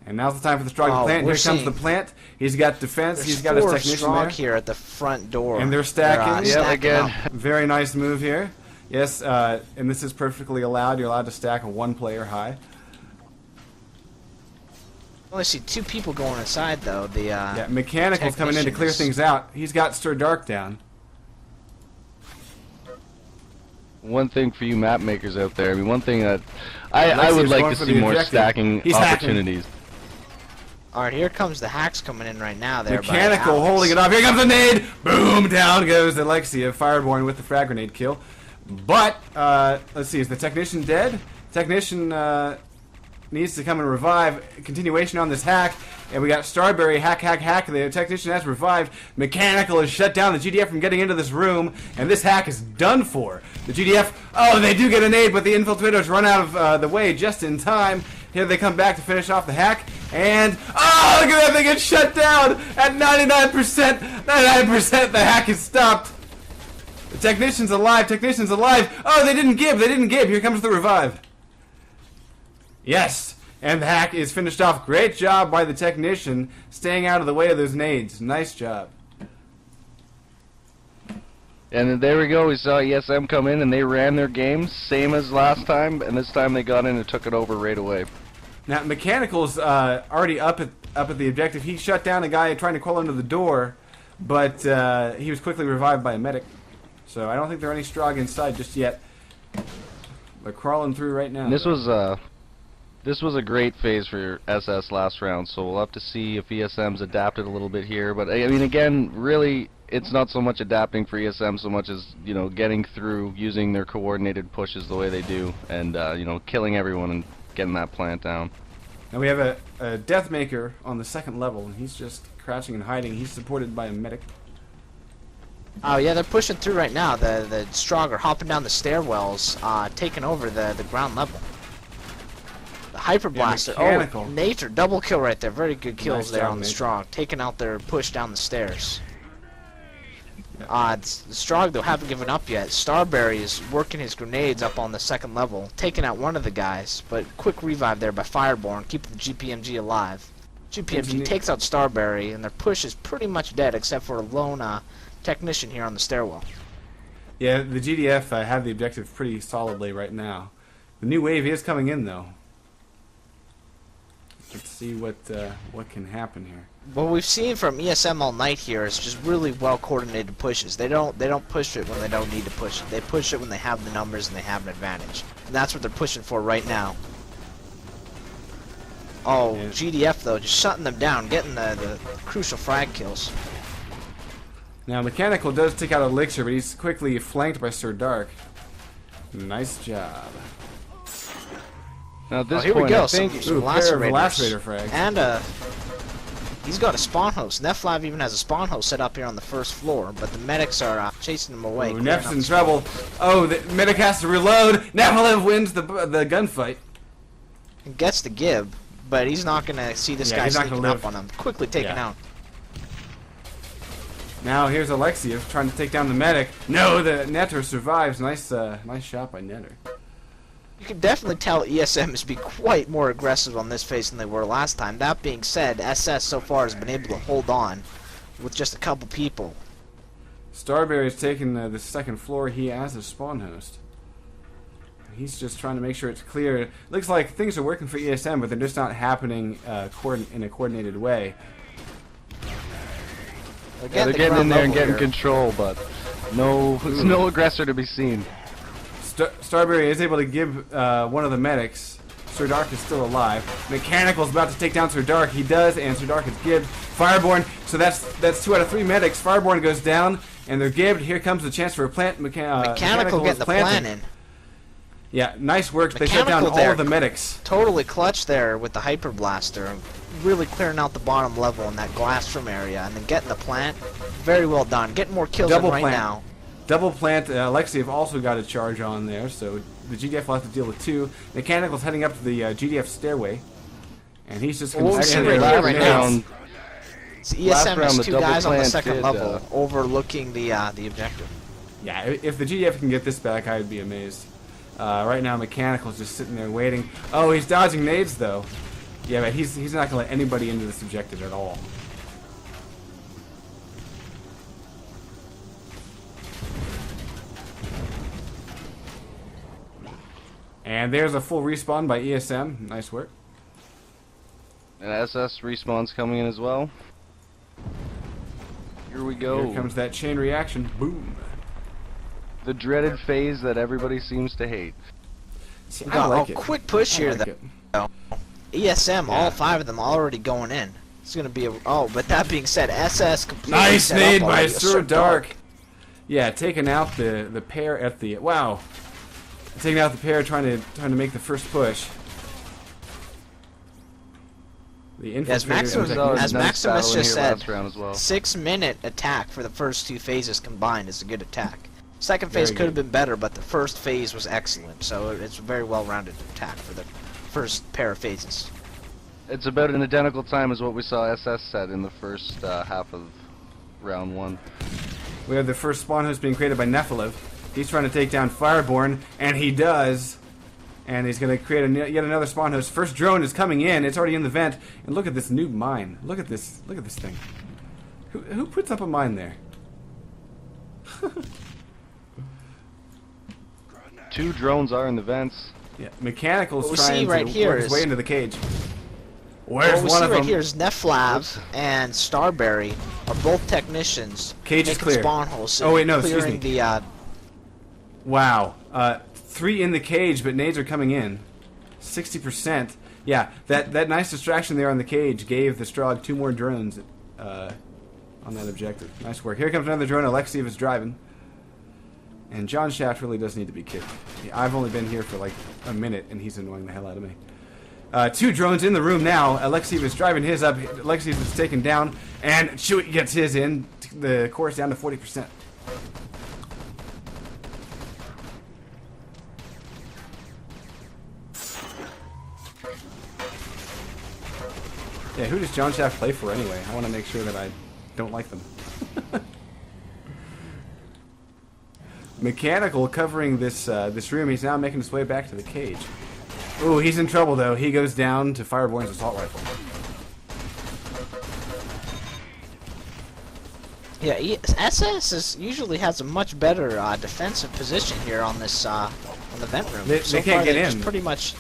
And now's the time for the Strogg plant. Here comes the plant. He's got defense. He's got his technician there. Here at the front door. And they're stacking. Yeah, again. Very nice move here. Yes, and this is perfectly allowed. You're allowed to stack a 1 player high. I only see 2 people going inside though. The yeah, Mechanical's coming in to clear things out. He's got Stir Dark down. One thing for you map makers out there, I mean, one thing that I would like to see more stacking opportunities. Alright, here comes the hacks coming in right now. There, Mechanical holding it off. Here comes the nade. Boom! Down goes Alexia, Fireborn with the frag grenade kill. But let's see, is the technician dead? Technician needs to come and revive. Continuation on this hack. And we got Starberry, hack. The technician has revived. Mechanical has shut down the GDF from getting into this room. And this hack is done for. The GDF, oh, they do get a nade, but the infiltrators run out of the way just in time. Here they come back to finish off the hack. And, oh, look at that, they get shut down at 99%. 99%, the hack is stopped. The technician's alive, Oh, they didn't give. Here comes the revive. Yes. And the hack is finished off. Great job by the technician, staying out of the way of those nades. Nice job. And then there we go. We saw ESM come in, and they ran their game, same as last time, and this time they got in and took it over right away. Now, Mechanical's already up at the objective. He shut down a guy trying to crawl under the door, but he was quickly revived by a medic. So I don't think there are any Strogg inside just yet. They're crawling through right now. And this was a great phase for SS last round, so we'll have to see if ESM's adapted a little bit here. But I mean, again, really, it's not so much adapting for ESM so much as, you know, getting through, using their coordinated pushes the way they do, and you know, killing everyone and getting that plant down. Now we have a Deathmaker on the 2nd level, and he's just crouching and hiding. He's supported by a medic. Oh yeah, they're pushing through right now. The Strogg are hopping down the stairwells, taking over the ground level. The Hyper Blaster. Mechanical. Oh, Nature, double kill right there. Very good kills Nice there job, on the Nature. Strong. Taking out their push down the stairs. The Strong, though, haven't given up yet. Starberry is working his grenades up on the second level, taking out one of the guys, but quick revive there by Fireborn, keeping the GPMG alive. GPMG takes out Starberry, and their push is pretty much dead, except for a lone technician here on the stairwell. Yeah, the GDF have the objective pretty solidly right now. The new wave is coming in, though. Let's see what can happen here. What we've seen from ESM all night here is just really well coordinated pushes. They don't push it when they don't need to push it. They push it when they have the numbers and they have an advantage. And that's what they're pushing for right now. Oh, Yeah. GDF though, just shutting them down, getting the crucial frag kills. Now, Mechanical does take out Elixir, but he's quickly flanked by Sir Dark. Nice job. Now at this Here point, we go. I think Some pair of Lacerator frags. and he's got a spawn host. Neflav even has a spawn host set up here on the first floor, but the medics are chasing him away. Ooh, Nef's in trouble. Oh, the medic has to reload. Nefalev wins the gunfight. And gets the gib, but he's not gonna see this guy he's not sneaking gonna up live. on him. Quickly taken Yeah. out. Now here's Alexiev trying to take down the medic. No, the Netter survives. Nice shot by Netter. You can definitely tell ESM is being quite more aggressive on this phase than they were last time. That being said, SS so far has been able to hold on with just a couple people. Starberry's taking the second floor. He has a spawn host. He's just trying to make sure it's clear. Looks like things are working for ESM, but they're just not happening in a coordinated way. Again, they're the getting in ground there and level getting here. control, but there's no aggressor to be seen. Starberry is able to give one of the medics. Sir Dark is still alive. Mechanical's about to take down Sir Dark. He does, and Sir Dark is gibbed. Fireborn, so that's 2 out of 3 medics. Fireborn goes down, and they're gibbed. Here comes the chance for a plant. Mechanical getting the plan in. Yeah, nice work. They shut Mechanical down all there. of the medics. Totally clutch there with the Hyper Blaster. Really clearing out the bottom level in that glassroom area, and then getting the plant. Very well done. Getting more kills Double in right plant. now. Double plant. Alexiev also got a charge on there, so the GDF will have to deal with 2. Mechanical's heading up to the GDF stairway, and he's just going Well, to we stand see there. right here, with right now. grenades. So Last ESM round, has the 2 double guys on the plant second did, level, overlooking the objective. Yeah, if the GDF can get this back, I would be amazed. Right now, Mechanical's just sitting there waiting. Oh, he's dodging nades, though. Yeah, but he's not going to let anybody into this objective at all. And there's a full respawn by ESM. Nice work. And SS respawn's coming in as well. Here we go. Here comes that chain reaction. Boom. The dreaded phase that everybody seems to hate. See, We I got like a it. quick push I here, like though. it. ESM, all Yeah. 5 of them already going in. It's gonna be a but that being said, SS completely Nice set nade up by already. Sir Dark. Yeah, taking out the pair at the wow. Taking out the pair, trying to make the first push. The As Maximus, infiltrator- as Maximus just said, last round as well. 6-minute attack for the first 2 phases combined is a good attack. Second phase Very could have good. been better, but the first phase was excellent, so it's a very well-rounded attack for the first pair of phases. It's about an identical time as what we saw SS set in the first half of round 1. We have the first spawn host being created by Nefalev. He's trying to take down Fireborn, and he does. And he's going to create yet another spawn host. First drone is coming in. It's already in the vent. And look at this noob mine. Look at this. Look at this thing. Who puts up a mine there? 2 drones are in the vents. Yeah, Mechanical's What we trying see right to here work his is- way into the cage. Where's What we one see of right them? here is Neflav and Starberry are both technicians. Cage is making clear. Spawn hosts Oh, wait, no, excuse clearing me. the Wow. 3 in the cage, but nades are coming in. 60%. Yeah, that nice distraction there on the cage gave the Strog 2 more drones on that objective. Nice work. Here comes another drone. Alexiev is driving. And John Shaft really does need to be kicked. I've only been here for like a minute, and he's annoying the hell out of me. 2 drones in the room now. Alexiev is driving his up. Alexiev is taken down, and Chewie gets his in. The course down to 40%. Yeah, who does John Shaft play for anyway? I want to make sure that I don't like them. Mechanical covering this this room. He's now making his way back to the cage. Ooh, he's in trouble though. He goes down to Fireborn's assault rifle. Yeah, SS usually has a much better defensive position here on this on the vent room. They can't get in. Pretty much.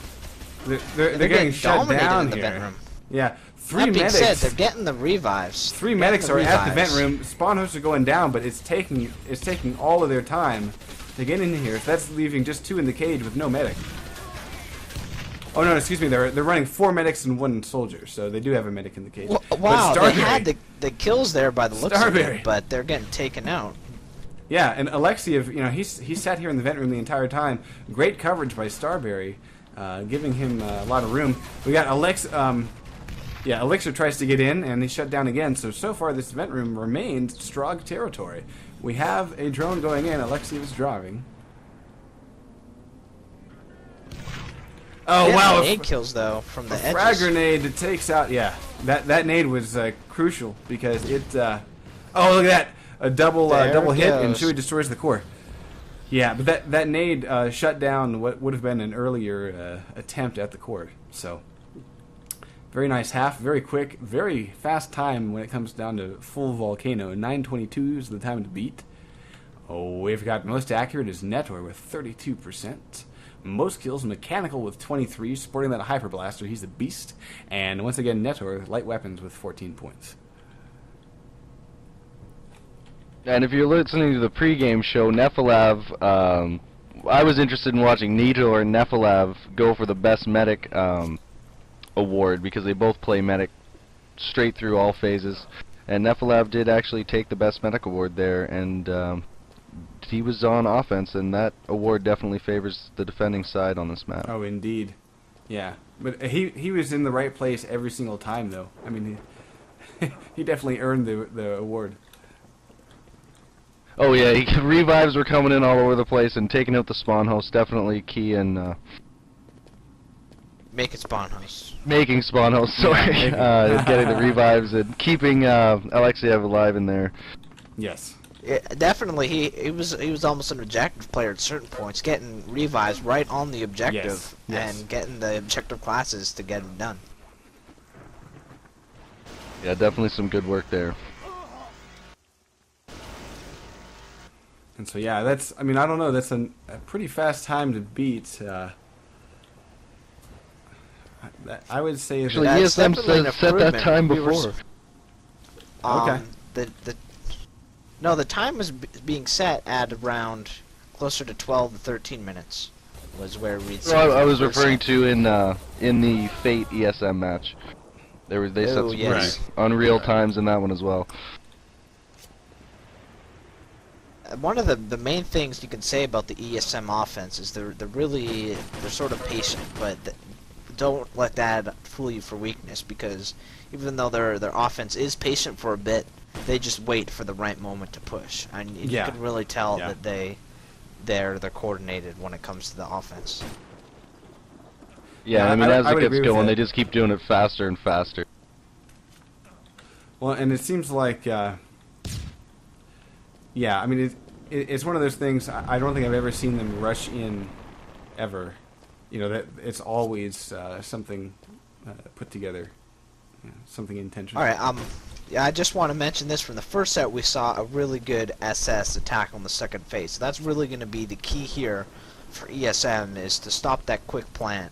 They're getting shut down in the here. vent room. Yeah, That being said, they're getting the revives. Three medics are at the vent room. Spawn hosts are going down, but it's taking all of their time to get in here. So that's leaving just 2 in the cage with no medic. Oh no, excuse me. They're running 4 medics and 1 soldier, so they do have a medic in the cage. Wow, they had the kills there by the looks of it, but they're getting taken out. Yeah, and Alexiev, you know, he sat here in the vent room the entire time. Great coverage by Starberry, giving him a lot of room. We got yeah, Elixir tries to get in, and they shut down again. So far, this vent room remains Strogg territory. We have a drone going in. Alexiev is driving. Oh, wow. Nade kills, though, from the edges. Frag grenade takes out... Yeah, that nade was crucial because it... oh, look at that. A double hit, and Chewie destroys the core. Yeah, but that nade shut down what would have been an earlier attempt at the core. So... Very nice half, very quick, very fast time when it comes down to full Volcano. 9:22 is the time to beat. Oh, we've got most accurate is Netor with 32%. Most kills Mechanical with 23, sporting that Hyper Blaster. He's a beast. And once again, Netor, light weapons with 14 points. And if you're listening to the pregame show, Nefilav, I was interested in watching Netor and Nefilav go for the best medic award because they both play medic straight through all phases, and Nefilav did actually take the best medic award there, and he was on offense, and that award definitely favors the defending side on this map. Oh, indeed. Yeah, but he was in the right place every single time, though. I mean, he definitely earned the award. Oh yeah, revives were coming in all over the place, and taking out the spawn host definitely key in making spawn hosts. Making spawn hosts, sorry. Getting the revives and keeping Alexiev alive in there. Yes. Yeah, definitely, he was almost an objective player at certain points, getting revives right on the objective, yes. And getting the objective classes to get them done. Yeah, definitely some good work there. And so yeah, that's, I mean, I don't know, that's a pretty fast time to beat. I would say actually, ESM set that time before. Okay. The time was being set at around closer to 12 to 13 minutes was where we'd see. Well, I was referring to in the Fate ESM match. They set some pretty unreal times in that one as well. One of the main things you can say about the ESM offense is they're sort of patient, but don't let that fool you for weakness, because even though their offense is patient for a bit, they just wait for the right moment to push, and you can really tell that they're coordinated when it comes to the offense. Yeah, I mean, as it gets going, they just keep doing it faster and faster. Well, and it seems like, yeah, I mean, it's one of those things. I don't think I've ever seen them rush in, ever. You know, that it's always something put together, something intentional. All right, yeah, I just want to mention this. From the first set, we saw a really good SS attack on the second phase. So that's really going to be the key here for ESM, is to stop that quick plant.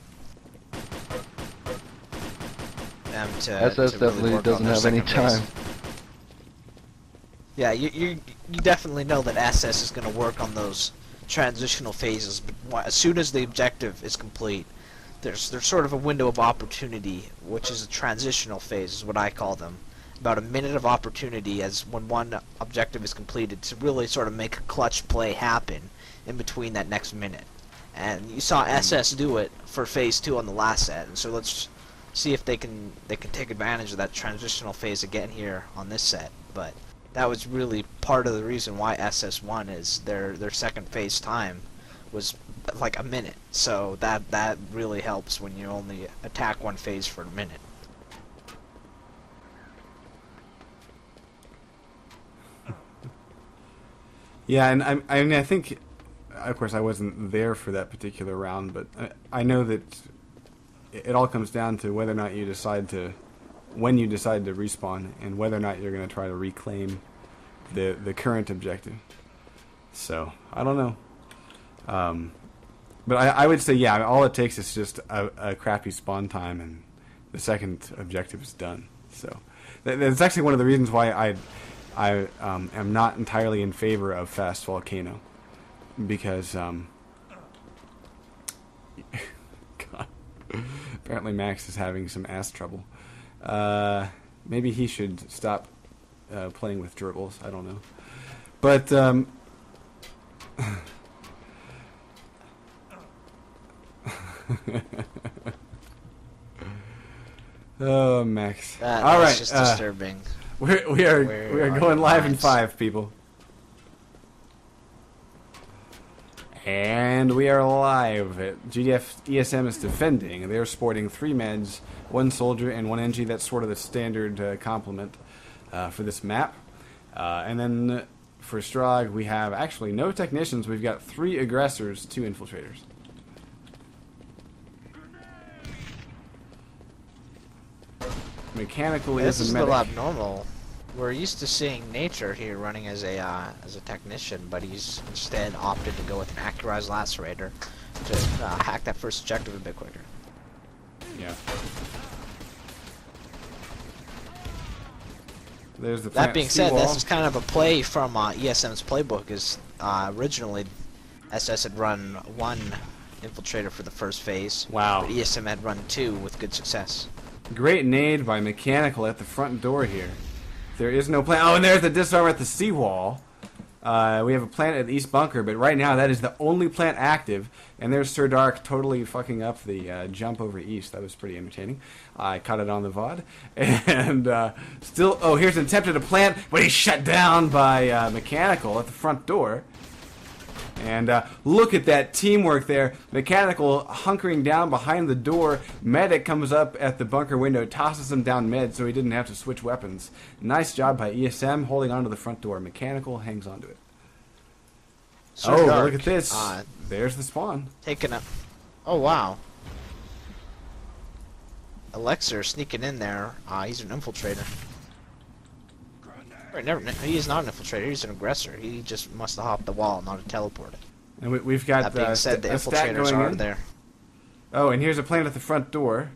SS definitely doesn't have any time. Yeah, you definitely know that SS is going to work on those transitional phases, but as soon as the objective is complete, there's sort of a window of opportunity, which is a transitional phase, is what I call them. About a minute of opportunity as when one objective is completed to really sort of make a clutch play happen in between that next minute. And you saw SS do it for phase 2 on the last set, and so let's see if they can take advantage of that transitional phase again here on this set. But that was really part of the reason why SS won, is their second phase time was like a minute. So that really helps when you only attack one phase for a minute. Yeah, and I mean, I think, of course, I wasn't there for that particular round, but I know that it all comes down to whether or not you decide to, when you decide to respawn, and whether or not you're going to try to reclaim the current objective. So, I don't know. But I would say, yeah, all it takes is just a crappy spawn time, and the second objective is done. So, that's actually one of the reasons why I am not entirely in favor of fast Volcano, because God, apparently Max is having some ass trouble. Maybe he should stop playing with gerbils. I don't know, but oh, Max! All right, that's just disturbing. We are going live in 5, people. And we are live. GDF ESM is defending. They're sporting 3 meds, 1 soldier, and 1 NG. That's sort of the standard complement for this map. And then for Strogg, we have actually no technicians. We've got 3 aggressors, 2 infiltrators. Mechanical This is is a a medic. little abnormal. We're used to seeing Nature here running as a technician, but he's instead opted to go with an accurized lacerator to hack that first objective a bit quicker. Yeah. There's the That being said, seawall. this is kind of a play from ESM's playbook. Is originally SS had run 1 infiltrator for the first phase. Wow. But ESM had run 2 with good success. Great nade by Mechanical at the front door here. There is no plant. Oh, and there's the disarm at the seawall. We have a plant at the east bunker, but right now that is the only plant active. And there's Sir Dark totally fucking up the jump over east. That was pretty entertaining. I caught it on the VOD. And still, oh, here's an attempt at a plant, but he's shut down by Mechanical at the front door. And look at that teamwork there. Mechanical hunkering down behind the door. Medic comes up at the bunker window, tosses him down mid so he didn't have to switch weapons. Nice job by ESM holding onto the front door. Mechanical hangs onto it. Sir Oh, Dark, look at this. There's the spawn. Taking up. Oh, wow. Elixir sneaking in there. He's an infiltrator. Or he is not an infiltrator. He's an aggressor. He just must have hopped the wall, not a teleporter. And we've got That being said, the a stack infiltrators going are in. there. Oh, and here's a plant at the front door.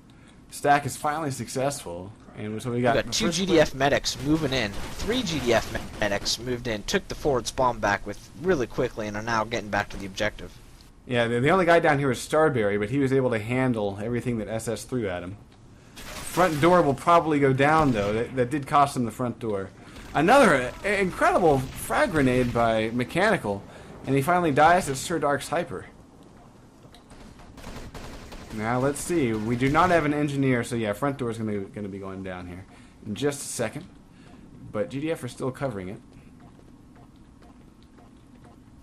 Stack is finally successful. And so we We got, got 2 GDF medics moving in. 3 GDF medics moved in, took the forward spawn back with really quickly, and are now getting back to the objective. Yeah, the only guy down here is Starberry, but he was able to handle everything that SS threw at him. Front door will probably go down, though. That did cost him the front door. Another incredible frag grenade by Mechanical, and he finally dies at Sir Dark's Hyper. Now let's see. We do not have an engineer, so yeah, front door is going to be going down here in just a second. But GDF are still covering it.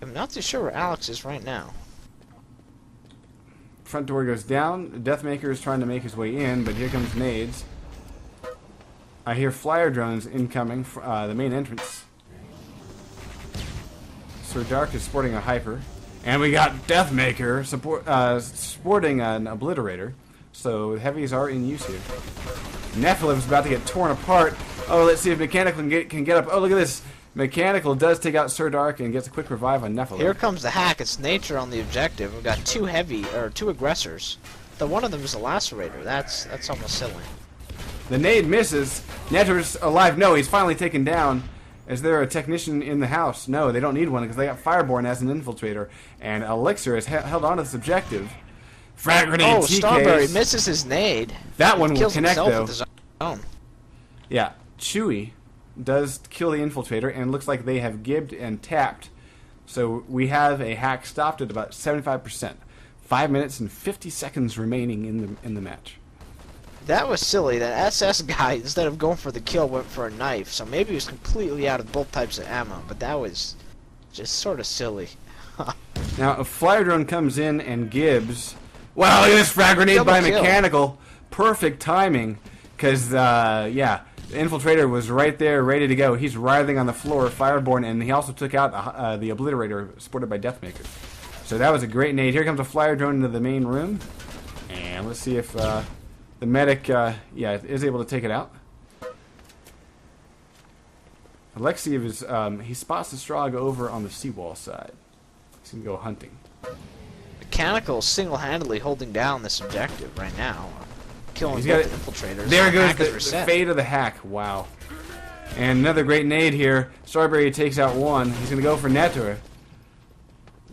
I'm not too sure where Alex is right now. Front door goes down. Deathmaker is trying to make his way in, but here comes nades. I hear flyer drones incoming from the main entrance. Sir Dark is sporting a Hyper. And we got Deathmaker sporting an Obliterator. So heavies are in use here. Nephilim's about to get torn apart. Oh, let's see if Mechanical can get up. Oh, look at this. Mechanical does take out Sir Dark and gets a quick revive on Nephilim. Here comes the hack. It's Nature on the objective. We've got 2 aggressors. The one of them is a lacerator. That's almost silly. The nade misses. Netter's alive. No, he's finally taken down. Is there a technician in the house? No, they don't need one because they got Fireborn as an infiltrator. And Elixir is held on to this objective. Frag grenade Oh, TKs. Starberry misses his nade. That one will Kills connect, himself though. with his own. Yeah, Chewy does kill the infiltrator, and it looks like they have gibbed and tapped. So we have a hack stopped at about 75%. 5 minutes and 50 seconds remaining in the match. That was silly. That SS guy, instead of going for the kill, went for a knife. So maybe he was completely out of both types of ammo. But that was just sort of silly. Now, a flyer drone comes in and Gibbs. Wow, look at this frag grenade Double by kill. Mechanical. Perfect timing. Because, yeah, The infiltrator was right there, ready to go. He's writhing on the floor, Fireborn, and he also took out the Obliterator, supported by Deathmaker. So that was a great nade. Here comes a flyer drone into the main room. And let's see if the medic, is able to take it out. Alexiev is, he spots the Strogg over on the seawall side. He's going to go hunting. Mechanical single-handedly holding down this objective right now. Killing got both the infiltrators. There goes Hack is the reset. fate of the hack. Wow. And another great nade here. Strawberry takes out one. He's going to go for Netter.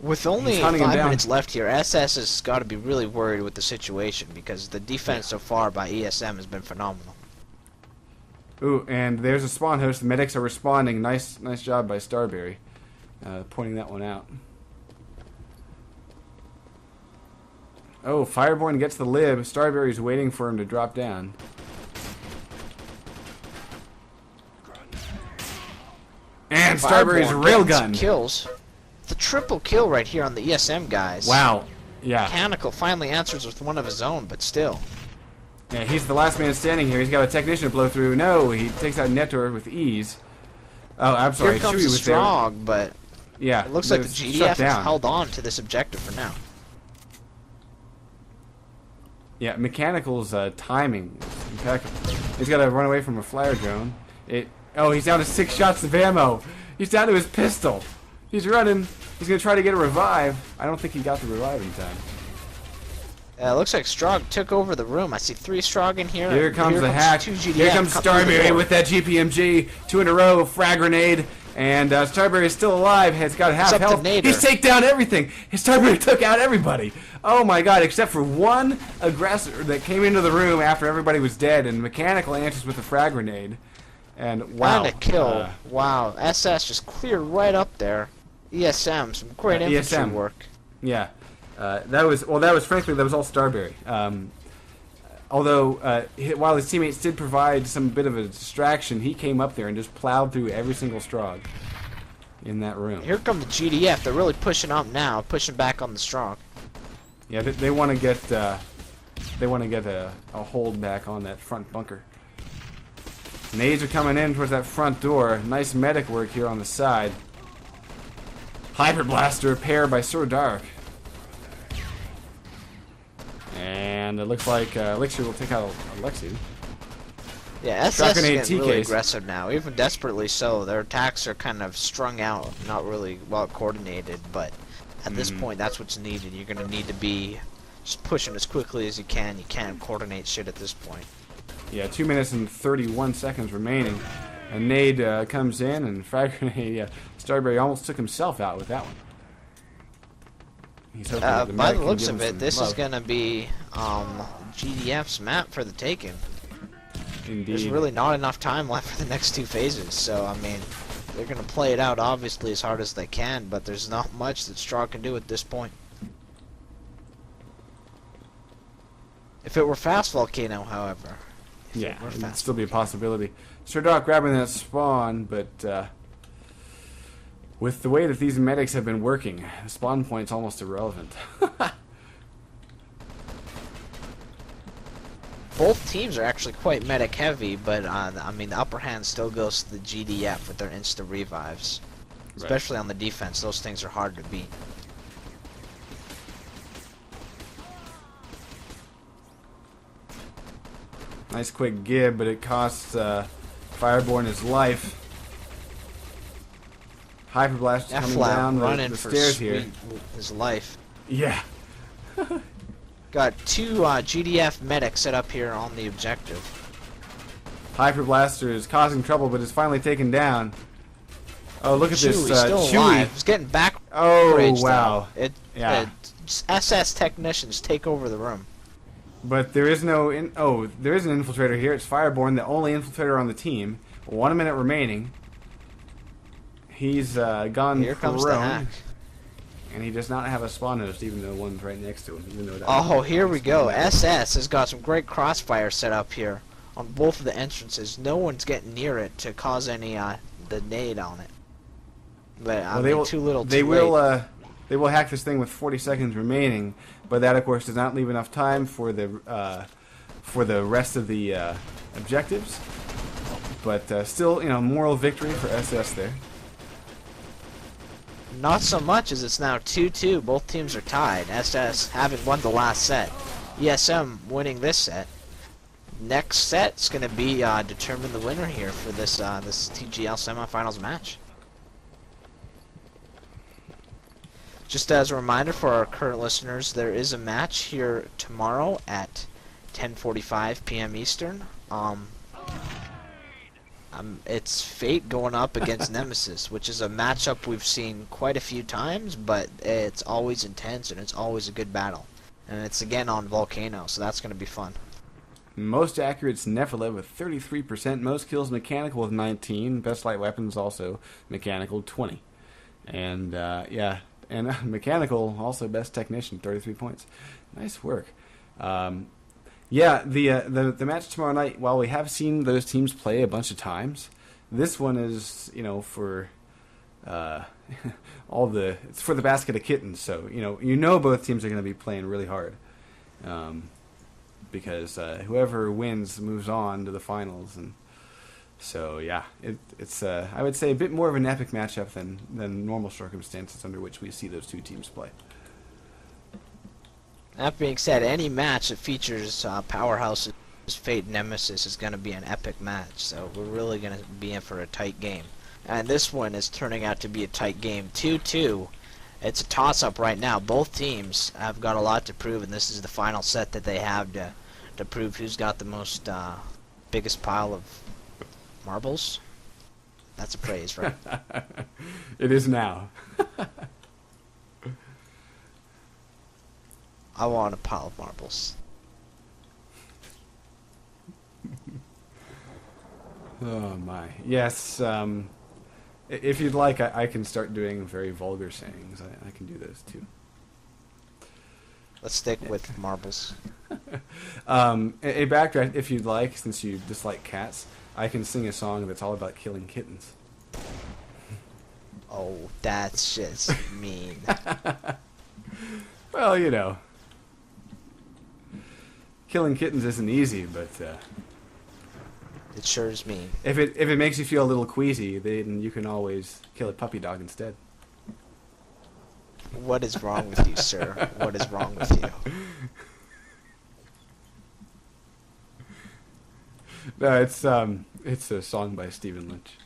With only He's 5 hunting him down. minutes left here, SS has got to be really worried with the situation because the defense so far by ESM has been phenomenal. Ooh, and there's a spawn host. The medics are responding. Nice job by Starberry, pointing that one out. Oh, Fireborn gets the lib. Starberry's waiting for him to drop down. And Starberry's Fireborn getting railgun. some kills. The triple kill right here on the ESM guys. Wow. Yeah. Mechanical finally answers with one of his own, but still. Yeah, he's the last man standing here. He's got a technician to blow through. No, he takes out Netter with ease. Oh, I'm sorry. Here comes Chewie the was there. Strogg, but Yeah. it looks like the it's GDF shut has down. held on to this objective for now. Yeah, Mechanical's timing is impeccable. He's got to run away from a flyer drone. Oh, he's down to 6 shots of ammo. He's down to his pistol. He's running. He's going to try to get a revive. I don't think he got the revive in time. It looks like Strogg took over the room. I see 3 Strogg in here. Here comes the hack. 2 GDF. Here comes Cut through the Starberry door. with that GPMG. 2 in a row, frag grenade. And Starberry is still alive. Has got half Except the health. nader. He's taken down everything. Starberry took out everybody. Oh my god, except for one aggressor that came into the room after everybody was dead. And Mechanical answers with a frag grenade. And wow. Found a kill. Wow. SS just cleared right up there. ESM, some great infantry ESM. work. Yeah. That was frankly that was all Starberry. Although while his teammates did provide some bit of a distraction, he came up there and just plowed through every single Strogg in that room. Here come the GDF. They're really pushing up now, pushing back on the Strogg. Yeah, they want to get a hold back on that front bunker. Nades are coming in towards that front door. Nice medic work here on the side. Hyper Blaster paired by Sir Dark. And it looks like Elixir will take out Alexi. Yeah, SS is Grenade getting really TKs. aggressive now, even desperately so. Their attacks are kind of strung out, not really well coordinated, but at this point, that's what's needed. You're going to need to be just pushing as quickly as you can. You can't coordinate shit at this point. Yeah, 2 minutes and 31 seconds remaining. A nade comes in, and frag grenade. Starberry almost took himself out with that one. He's hoping that the By medic the can looks give him of it, some this is love. going to be GDF's map for the taking. Indeed. There's really not enough time left for the next 2 phases, so I mean, they're going to play it out obviously as hard as they can, but there's not much that Strogg can do at this point. If it were fast Volcano, however. Yeah, We're it'd fast. still be a possibility. Sir Doc grabbing that spawn, but with the way that these medics have been working, the spawn point's almost irrelevant. Both teams are actually quite medic heavy, but I mean the upper hand still goes to the GDF with their insta revives. Especially on the defense, those things are hard to beat. Nice quick gib, but it costs Fireborn his life. Hyperblast That coming flat down running the for stairs here. his life. Yeah. Got 2 GDF medics set up here on the objective. Hyperblaster is causing trouble, but is finally taken down. Oh, look at this Chewie still Chewie. alive. He's getting back. Oh, rage, wow. though. Yeah. SS technicians take over the room. But there is no there is an infiltrator here. It's Fireborn, the only infiltrator on the team. 1 minute remaining. He's gone Here comes the hack. and he does not have a spawn host, even though one's right next to him. Even though that Oh, here we go. SS has got some great crossfire set up here on both of the entrances. No one's getting near it to cause any the nade on it. But I mean, too little, too late. They will hack this thing with 40 seconds remaining, but that, of course, does not leave enough time for the rest of the objectives. But still, you know, moral victory for SS there. Not so much as it's now 2-2. Both teams are tied. SS having won the last set. ESM winning this set. Next set's going to be determine the winner here for this this TGL semifinals match. Just as a reminder for our current listeners, there is a match here tomorrow at 10:45 p.m. Eastern. It's Fate going up against Nemesis, which is a matchup we've seen quite a few times, but it's always intense and it's always a good battle. And it's again on Volcano, so that's going to be fun. Most accurate's Nephilim with 33%. Most kills Mechanical with 19. Best light weapons also Mechanical 20. And yeah, and Mechanical also best technician 33 points. Nice work. Yeah, the match tomorrow night, while we have seen those teams play a bunch of times, this one is, you know, for it's for the basket of kittens. So, you know both teams are going to be playing really hard. Because whoever wins moves on to the finals, and so yeah, it's I would say a bit more of an epic matchup than normal circumstances under which we see those two teams play. That being said, any match that features powerhouses Fate and Nemesis is going to be an epic match, so we're really going to be in for a tight game. And this one is turning out to be a tight game, 2-2. It's a toss-up right now. Both teams have got a lot to prove, and this is the final set that they have to prove who's got the most biggest pile of marbles. That's a phrase, right? It is now. I want a pile of marbles. Oh my. Yes, if you'd like, I can start doing very vulgar sayings. I can do those too. Let's stick with marbles. A backdraft, if you'd like, since you dislike cats, I can sing a song that's all about killing kittens. Oh, that's just mean. Well, you know. Killing kittens isn't easy, but It sure is mean. if it makes you feel a little queasy, then you can always kill a puppy dog instead. What is wrong with you, sir? What is wrong with you? No, it's a song by Stephen Lynch.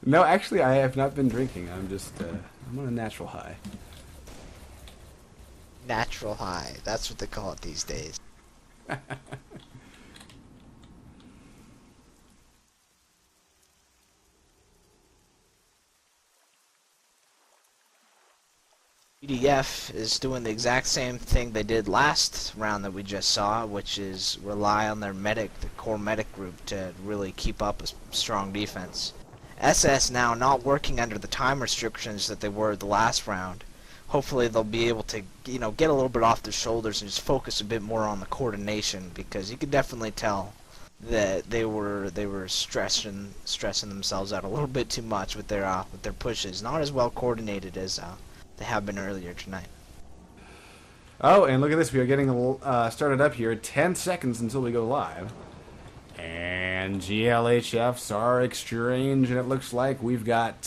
No, actually, I have not been drinking. I'm just I'm on a natural high. Natural high. That's what they call it these days. UDF is doing the exact same thing they did last round that we just saw, which is rely on their medic, the core medic group, to really keep up a strong defense. SS now not working under the time restrictions that they were the last round. Hopefully they'll be able to, get a little bit off their shoulders and just focus a bit more on the coordination, because you could definitely tell that they were stressing themselves out a little bit too much with their pushes. Not as well coordinated as they have been earlier tonight. Oh, and look at this. We are getting started up here. 10 seconds until we go live. And GLHFs are exchange, and it looks like we've got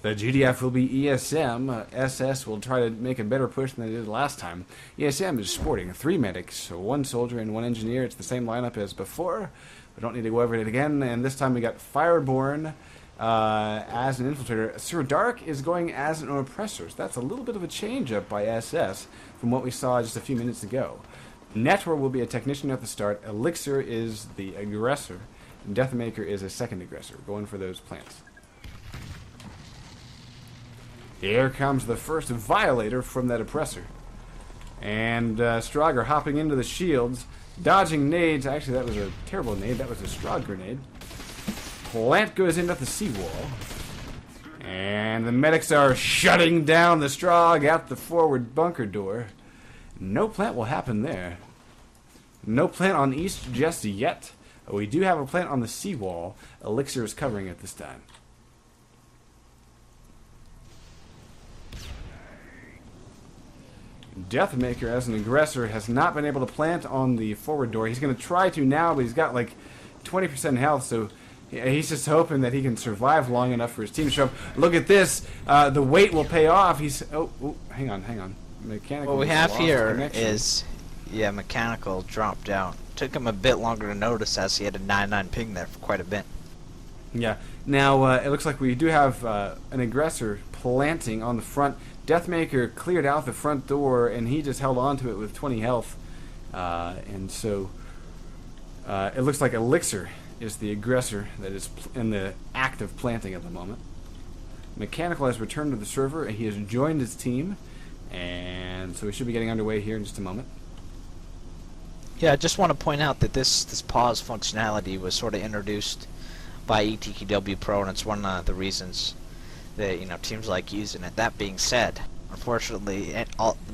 the GDF will be ESM. SS will try to make a better push than they did last time. ESM is sporting 3 medics, 1 soldier, and 1 engineer. It's the same lineup as before. We don't need to go over it again. And this time we got Fireborn as an infiltrator. Sir Dark is going as an oppressor. So that's a little bit of a change up by SS from what we saw just a few minutes ago. Netor will be a technician at the start. Elixir is the aggressor. And Deathmaker is a second aggressor, going for those plants. Here comes the first violator from that oppressor. And Strager hopping into the shields, dodging nades. Actually, that was a terrible nade. That was a Strag grenade. Plant goes into the seawall. And the medics are shutting down the Strag at the forward bunker door. No plant will happen there. No plant on east just yet. We do have a plant on the seawall. Elixir is covering it this time. Deathmaker, as an aggressor, has not been able to plant on the forward door. He's going to try to now, but he's got like 20% health, so he's just hoping that he can survive long enough for his team to show up. Look at this. The wait will pay off. He's... Oh, hang on. Mechanical. What we have here is... Yeah, Mechanical dropped out. Took him a bit longer to notice as he had a 9-9 ping there for quite a bit. Yeah. Now, it looks like we do have an aggressor planting on the front. Deathmaker cleared out the front door, and he just held on to it with 20 health. And so, it looks like Elixir is the aggressor that is in the act of planting at the moment. Mechanical has returned to the server, and he has joined his team. And so we should be getting underway here in just a moment. Yeah, I just want to point out that this pause functionality was sort of introduced by ETQW Pro, and it's one of the reasons that teams like using it. That being said, unfortunately,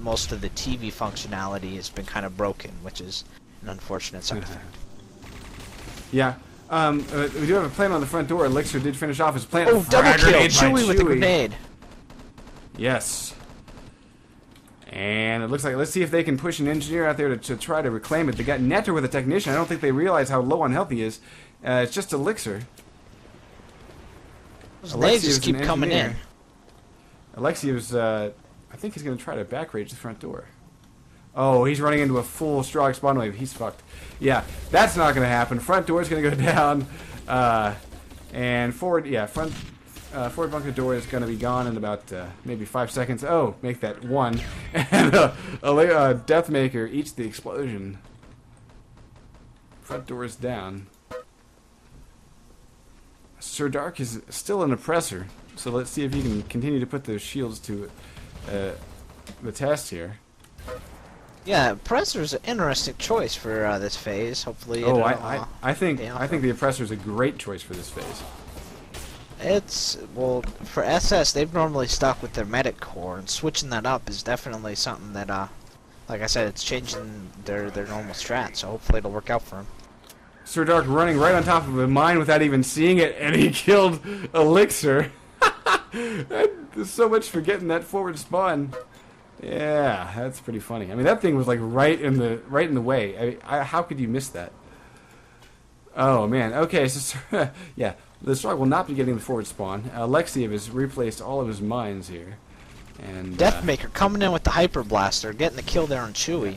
most of the TV functionality has been kind of broken, which is an unfortunate side effect. Yeah. We do have a plant on the front door. Elixir did finish off his plant. Oh, double kill! Chewy with the grenade. Yes. And it looks like, let's see if they can push an engineer out there to try to reclaim it. They got Netter with a technician. I don't think they realize how low on health he is. It's just Elixir. Those nades just keep coming in. Alexiev's, I think he's going to try to back rage the front door. Oh, he's running into a full Strog spawn wave. He's fucked. Yeah, that's not going to happen. Front door's going to go down. And forward, yeah, forward bunker door is going to be gone in about maybe 5 seconds. Oh, make that 1. And Deathmaker eats the explosion. Front door is down. Sir Dark is still an oppressor, so let's see if he can continue to put those shields to the test here. Yeah, Oppressor's an interesting choice for this phase. Hopefully, I think the Oppressor's a great choice for this phase. It's for SS, they've normally stuck with their medic core, and switching that up is definitely something that, like I said, it's changing their normal strat. So hopefully it'll work out for him. Sir Dark running right on top of a mine without even seeing it, and he killed Elixir. There's so much for getting that forward spawn. Yeah, that's pretty funny. I mean, that thing was like right in the way. How could you miss that? Oh man. Okay, so yeah, the Strog will not be getting the forward spawn. Alexiev has replaced all of his mines here, and Deathmaker coming in with the Hyper Blaster, getting the kill there on Chewy.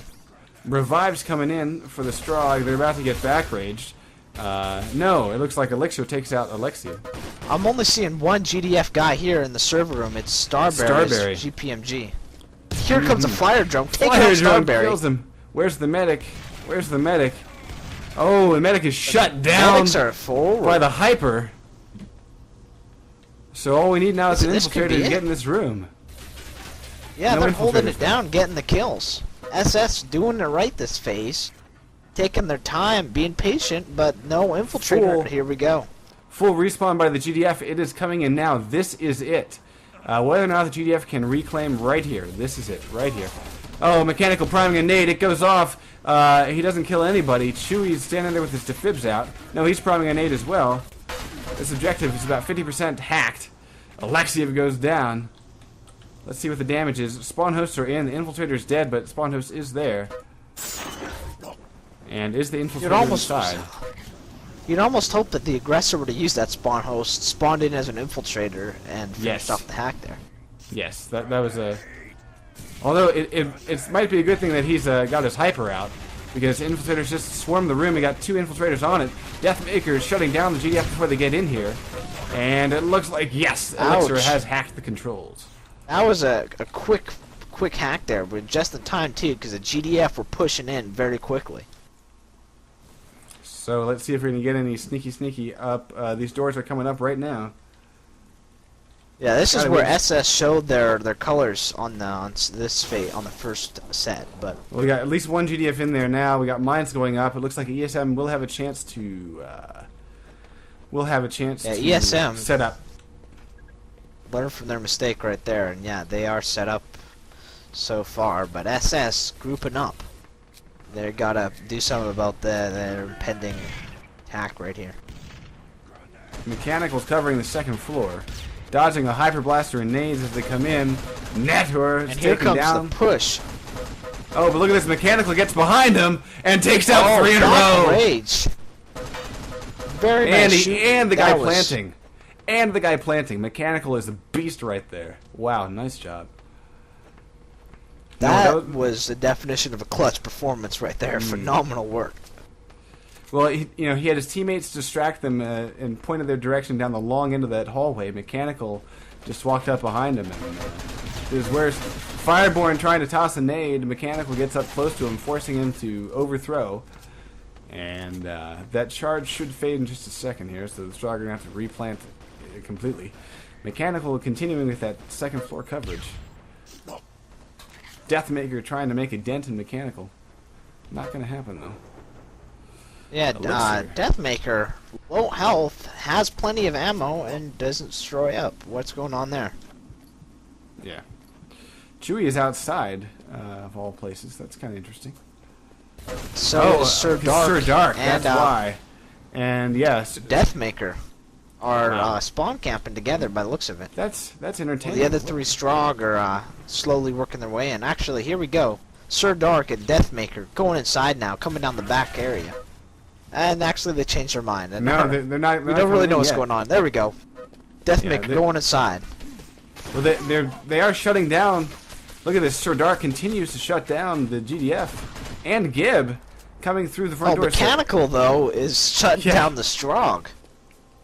Revive's coming in for the Strog. They're about to get back raged. No, it looks like Elixir takes out Alexiev. I'm only seeing one GDF guy here in the server room. It's Starberry. GPMG. Here comes a fire drone. Take out Starberry. Kills him. Where's the medic? Where's the medic? Oh, the medic is shut down Medics are forward by the Hyper. So all we need now is an infiltrator to get in this room. Yeah, they're holding it down, getting the kills. SS doing it right this phase. Taking their time, being patient, but no infiltrator. Here we go. Full respawn by the GDF. It is coming in now. This is it. Whether or not the GDF can reclaim right here. This is it, right here. Oh, Mechanical priming a nade. It goes off. He doesn't kill anybody. Chewy's standing there with his defibs out. No, he's priming a nade as well. This objective is about 50% hacked. Alexiev goes down. Let's see what the damage is. Spawn hosts are in. The infiltrator's dead, but spawn host is there. And is the infiltrator inside? You'd almost hope that the aggressor would have used that spawn host, spawned in as an infiltrator, and finished off the hack there. Yes, that was a... Although it might be a good thing that he's got his Hyper out, because infiltrators just swarm the room. We got 2 infiltrators on it. Deathmaker is shutting down the GDF before they get in here. And it looks like, yes, Elixir has hacked the controls. That was a quick hack there, but just in time, too, because the GDF were pushing in very quickly. So let's see if we're going to get any sneaky up. These doors are coming up right now. Yeah, this is where SS showed their colors on this fate on the first set. But well, we got at least one GDF in there now. We got mines going up. It looks like ESM will have a chance to. ESM set up. Learn from their mistake right there, and yeah, they are set up so far. But SS grouping up. They gotta do something about their impending attack right here. Mechanical's covering the second floor, dodging a Hyper Blaster and nades as they come in. Netor is and here taken comes down. the push. Oh, but look at this. Mechanical gets behind him and takes out 3 in a row. Rage. Very nice. And the guy planting. And the guy planting. Mechanical is a beast right there. Wow, nice job. That was the definition of a clutch performance right there. Phenomenal work. Well, he had his teammates distract them and pointed their direction down the long end of that hallway. Mechanical just walked up behind him, and it was where Fireborn trying to toss a nade. Mechanical gets up close to him, forcing him to overthrow. And that charge should fade in just a second here, so the Strog are going to have to replant it completely. Mechanical continuing with that second floor coverage. Deathmaker trying to make a dent in Mechanical. Not going to happen, though. Yeah, Deathmaker, low health, has plenty of ammo, and doesn't destroy up. What's going on there? Yeah. Chewie is outside, of all places. That's kind of interesting. So is Sir Dark. Sir Dark, and, that's why. And, yes. Deathmaker are spawn camping together by the looks of it. That's entertaining. The other 3 Strog are slowly working their way in. Actually, here we go. Sir Dark and Deathmaker going inside now, coming down the back area. And actually, they changed their mind. And no, they're not. We don't really know what's going on. There we go. Deathmaker going inside. Well, they are shutting down. Look at this. Sir Dark continues to shut down the GDF and Gib coming through the front door. Mechanical though is shutting down the Strog.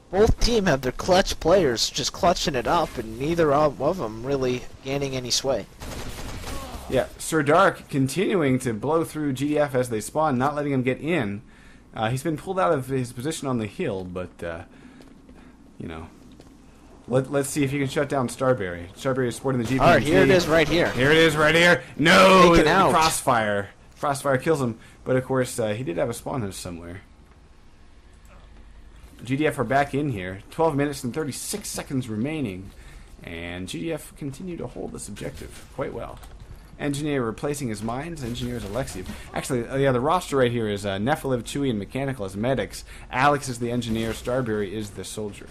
Both team have their clutch players just clutching it up, and neither of them really gaining any sway. Yeah, Sir Dark continuing to blow through GDF as they spawn, not letting him get in. He's been pulled out of his position on the hill, but, let's see if he can shut down Starberry. Starberry is sporting the GPG. Alright, here it is right here. Here it is right here. No! Taken out. Crossfire. Crossfire kills him, but of course, he did have a spawn host somewhere. GDF are back in here. 12 minutes and 36 seconds remaining, and GDF continue to hold this objective quite well. Engineer replacing his mines. Engineer is Alexiv. Actually, the roster right here is Nephilim, Chewie, and Mechanical as medics. Alex is the engineer. Starberry is the soldier.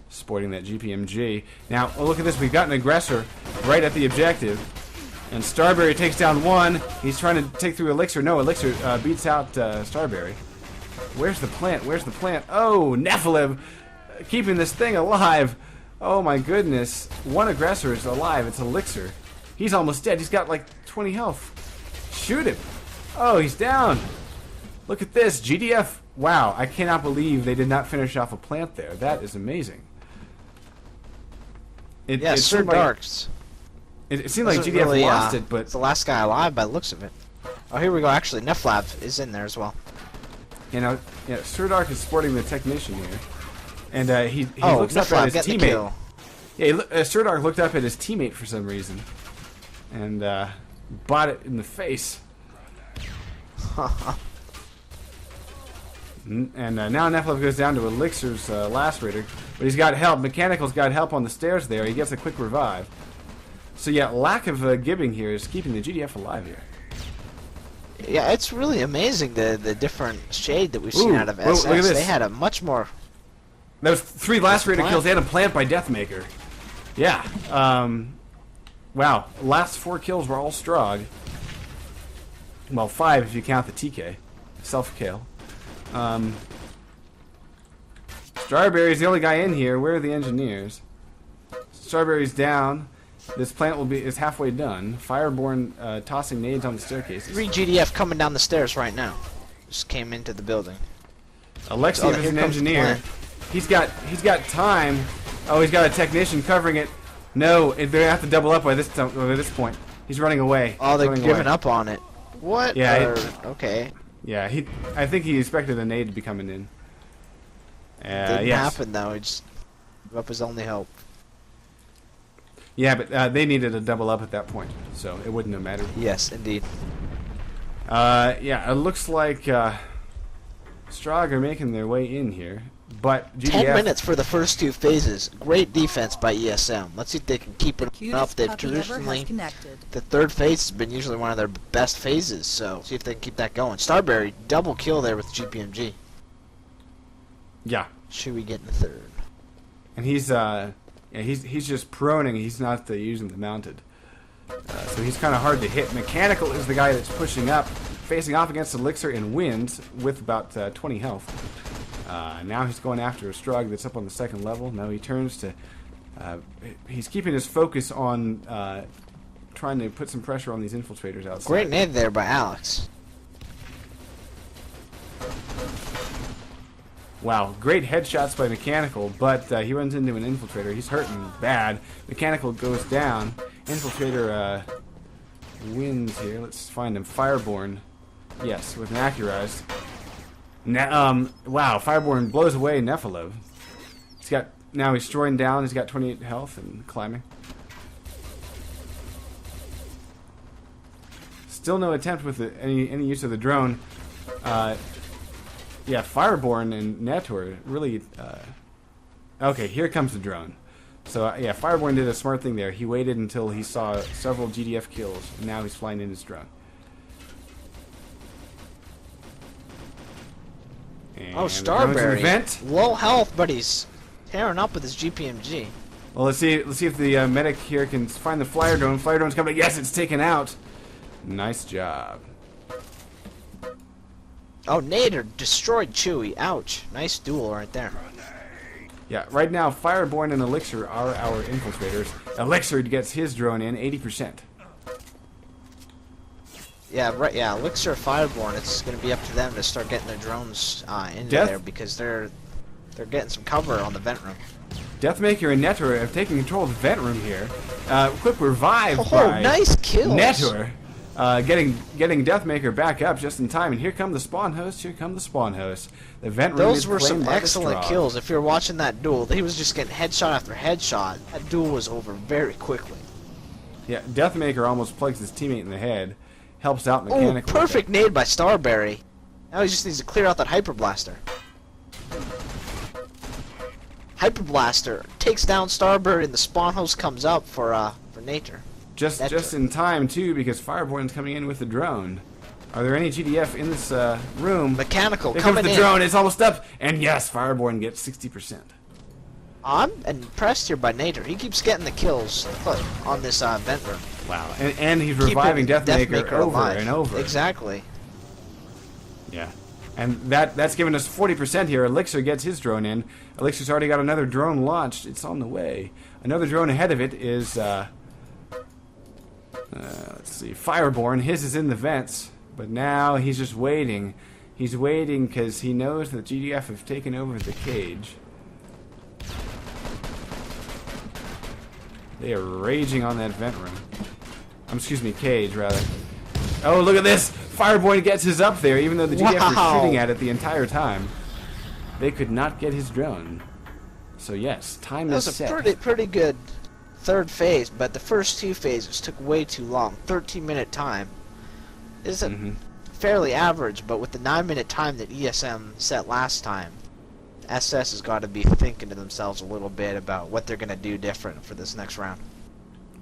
Sporting that GPMG. Now, look at this. We've got an aggressor right at the objective. And Starberry takes down one. He's trying to take through Elixir. No, Elixir beats out Starberry. Where's the plant? Where's the plant? Oh, Nephilim keeping this thing alive. Oh, my goodness. One aggressor is alive. It's Elixir. He's almost dead. He's got like 20 health. Shoot him. Oh, he's down. Look at this. GDF. Wow, I cannot believe they did not finish off a plant there. That is amazing. Sir Darks. It seemed like GDF really, lost it, but... It's the last guy alive by the looks of it. Oh, here we go. Actually, Neflab is in there as well. Sir Dark is sporting the technician here. And he looks up at his teammate. Yeah, Sir Dark looked up at his teammate for some reason. And bought it in the face. And now Nephilim goes down to Elixir's lacerator, but he's got help. Mechanical's got help on the stairs there. He gets a quick revive. So yeah, lack of gibbing here is keeping the GDF alive here. Yeah, it's really amazing the different shade that we've seen out of SS. Look at this. They had a much more... That was 3 lacerator kills and a plant by Deathmaker. Yeah. Wow. Last 4 kills were all Strog. Well, 5 if you count the TK. Self-kill. Starberry's the only guy in here. Where are the engineers? Starberry's down. This plant is halfway done. Fireborn tossing nades on the staircases. 3 GDF coming down the stairs right now. Just came into the building. Alexiv is an engineer. He's got time. Oh, he's got a technician covering it. No, they're gonna have to double up by this point. He's running away. Oh, they're giving up on it. What? Yeah. Okay. Yeah, I think he expected a nade to be coming in. Didn't happen though. He just gave up his only hope. Yeah, but they needed a double up at that point, so it wouldn't have mattered. Yes, indeed. Yeah, it looks like Strog are making their way in here, but GDF... 10 minutes for the first 2 phases. Great defense by ESM. Let's see if they can keep it up. They've traditionally... The 3rd phase has been usually one of their best phases, so see if they can keep that going. Starberry, double kill there with GPMG. Yeah. Chewie getting the 3rd. And he's just proning. He's not using the mounted. so he's kind of hard to hit. Mechanical is the guy that's pushing up, facing off against Elixir and wins with about 20 health. Now he's going after a Strug that's up on the second level. Now he turns to... he's keeping his focus on trying to put some pressure on these infiltrators outside. Great nade there by Alex. Wow, great headshots by Mechanical, but he runs into an Infiltrator. He's hurting bad. Mechanical goes down. Infiltrator wins here. Let's find him. Fireborn. Yes, with an Accurized. Wow, Fireborn blows away Nephilim. He's got... Now he's destroying down. He's got 28 health and climbing. Still no attempt with any use of the drone. Yeah, Fireborn and Netor really... okay, here comes the drone. So, yeah, Fireborn did a smart thing there. He waited until he saw several GDF kills, and now he's flying in his drone. And oh, Starberry. Vent. Low health, but he's tearing up with his GPMG. Well, let's see if the medic here can find the flyer drone. Flyer drone's coming. Yes, it's taken out. Nice job. Oh, Nader destroyed Chewie. Ouch. Nice duel right there. Yeah, right now, Fireborn and Elixir are our infiltrators. Elixir gets his drone in 80%. Yeah, right. Yeah, Elixir, Fireborn. It's going to be up to them to start getting their drones into there because they're getting some cover on the vent room. Deathmaker and Netor have taken control of the vent room here. Quick revive by nice kills. Netor. Getting Deathmaker back up just in time, and here come the spawn hosts. Here come the spawn hosts. The vent room Those is were some claimed by excellent the kills. If you're watching that duel, he was just getting headshot after headshot. That duel was over very quickly. Yeah, Deathmaker almost plugs his teammate in the head. Helps out Mechanical. Oh, perfect nade by Starberry. Now he just needs to clear out that Hyper Blaster. Hyper Blaster takes down Starberry, and the spawn host comes up for Nature. Just in time, too, because Fireborn's coming in with the drone. Are there any GDF in this room? Mechanical Here coming comes the drone. It's almost up. And yes, Fireborn gets 60%. I'm impressed here by Nader. He keeps getting the kills on this vent room. Wow. And he's reviving Deathmaker over and over. Exactly. Yeah. And that's given us 40% here. Elixir gets his drone in. Elixir's already got another drone launched. It's on the way. Another drone ahead of it is... let's see, Fireborn. His is in the vents, but now he's just waiting. He's waiting because he knows that GDF have taken over the cage. They are raging on that vent room. Excuse me, cage, rather. Oh, look at this! Fireborn gets his up there, even though the GDF were shooting at it the entire time. They could not get his drone. So yes, time is set. That was a pretty good third phase, but the first two phases took way too long. 13-minute time is fairly average, but with the 9-minute time that ESM set last time, SS has got to be thinking to themselves a little bit about what they're going to do different for this next round.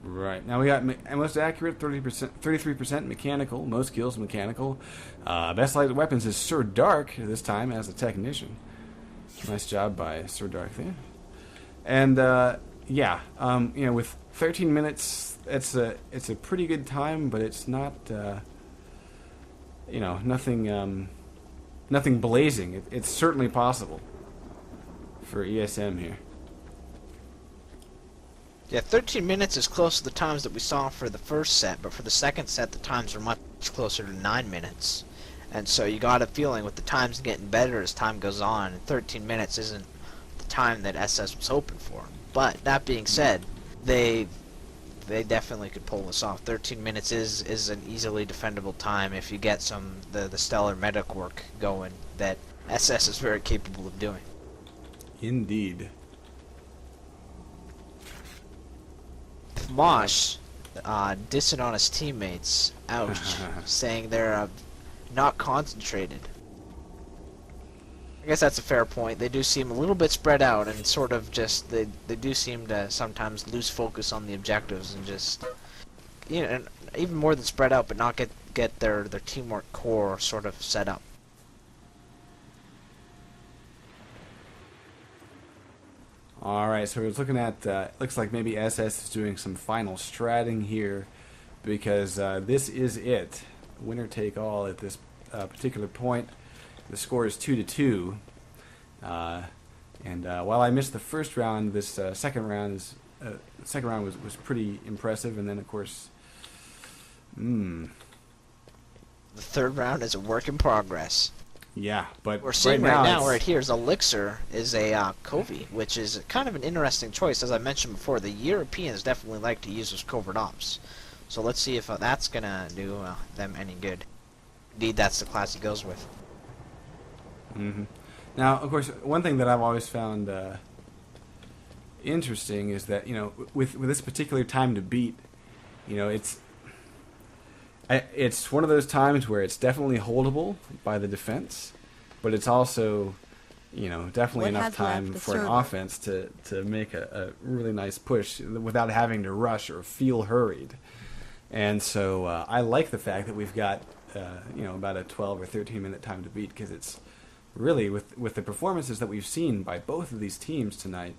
Right. Now we got most accurate, 33% mechanical, most kills mechanical. Best light weapons is Sir Dark this time as a technician. Nice job by Sir Dark there. And yeah, you know, with 13 minutes, it's a pretty good time, but it's not, you know, nothing blazing. It's certainly possible for ESM here. Yeah, 13 minutes is close to the times that we saw for the first set, but for the second set, the times are much closer to 9 minutes. And so you got a feeling with the times getting better as time goes on, and 13 minutes isn't the time that SS was hoping for. But that being said, they definitely could pull this off. 13 minutes is an easily defendable time if you get the stellar medic work going that SS is very capable of doing. Indeed. Mosh dissing on his teammates. Ouch. Saying they're not concentrated. I guess that's a fair point. They do seem a little bit spread out and sort of just they do seem to sometimes lose focus on the objectives and just, you know, and even more than spread out, but not get their teamwork core sort of set up. Alright, so we're looking at, looks like maybe SS is doing some final stratting here. because this is it. Winner take all at this particular point. The score is 2-2. And while I missed the first round, this second round was pretty impressive. And then, of course, the third round is a work in progress. Yeah, but we're seeing right now right here is Elixir is a Covey, which is kind of an interesting choice. As I mentioned before, the Europeans definitely like to use those covert ops. So let's see if that's going to do them any good. Indeed, that's the class he goes with. Now, of course, one thing that I've always found interesting is that, you know, with this particular time to beat, you know, it's one of those times where it's definitely holdable by the defense, but it's also, you know, definitely enough time for an offense to make a really nice push without having to rush or feel hurried. And so I like the fact that we've got, you know, about a 12 or 13 minute time to beat, because it's really, with the performances that we've seen by both of these teams tonight,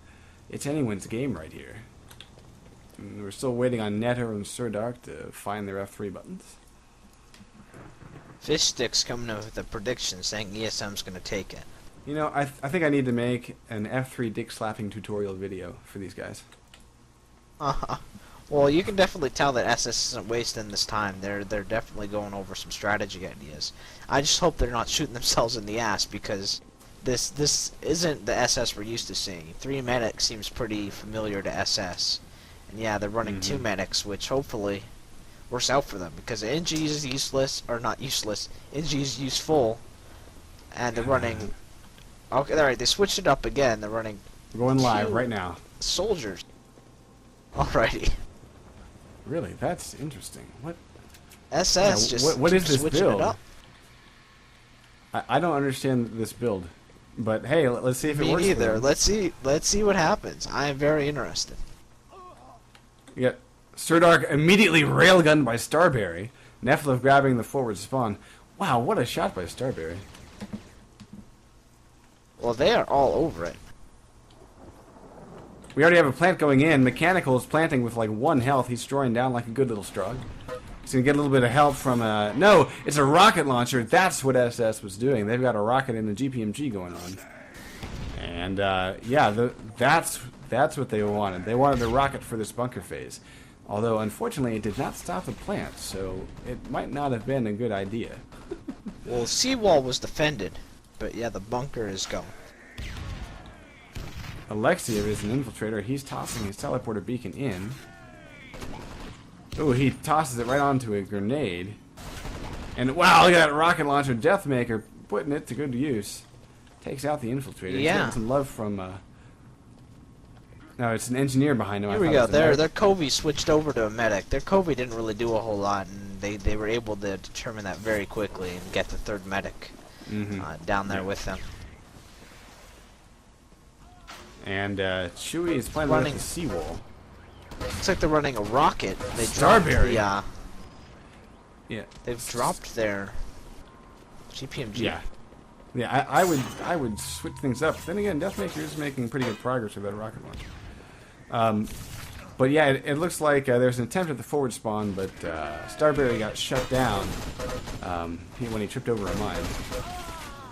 it's anyone's game right here. And we're still waiting on Netter and Sir Dark to find their F3 buttons. Fishstick's coming up with a prediction saying ESM's going to take it. You know, I think I need to make an F3 dick slapping tutorial video for these guys. Well, you can definitely tell that SS isn't wasting this time. They're definitely going over some strategy ideas. I just hope they're not shooting themselves in the ass, because this isn't the SS we're used to seeing. 3 medics seems pretty familiar to SS. And yeah, they're running 2 medics, which hopefully works out for them, because NG is useless, or not useless, NG is useful, and they're running... Okay, alright, they switched it up again. They're running... We're going live right now. Soldiers. Alrighty. Really? That's interesting. What? SS just what is this build? It up. I don't understand this build, but hey, let's see if it works. Me neither. Let's see what happens. I am very interested. You got Sir Dark immediately railgunned by Starberry. Nephilim grabbing the forward spawn. Wow, what a shot by Starberry. Well, they are all over it. We already have a plant going in. Mechanical is planting with like 1 health. He's destroying down like a good little Strog. He's going to get a little bit of help from no, it's a rocket launcher. That's what SS was doing. They've got a rocket and a GPMG going on. And yeah, that's what they wanted. They wanted a rocket for this bunker phase. Although, unfortunately, it did not stop the plant, so it might not have been a good idea. Well, seawall was defended, but yeah, the bunker is going. Alexiev is an infiltrator. He's tossing his teleporter beacon in. Ooh, he tosses it right onto a grenade. And wow, look at that rocket launcher Deathmaker putting it to good use. Takes out the infiltrator. Yeah. He's getting some love from... No, it's an engineer behind him. Here we go. Their Covey switched over to a medic. Their Covey didn't really do a whole lot, and they were able to determine that very quickly and get the 3rd medic down there with them. And Chewie is planning running the seawall. Looks like they're running a rocket. They Starberry. Dropped yeah. They've dropped their GPMG. Yeah. Yeah, I would switch things up. Then again, Deathmaker is making pretty good progress with that rocket launch. But yeah, it looks like there's an attempt at the forward spawn, but Starberry got shut down when he tripped over a mine.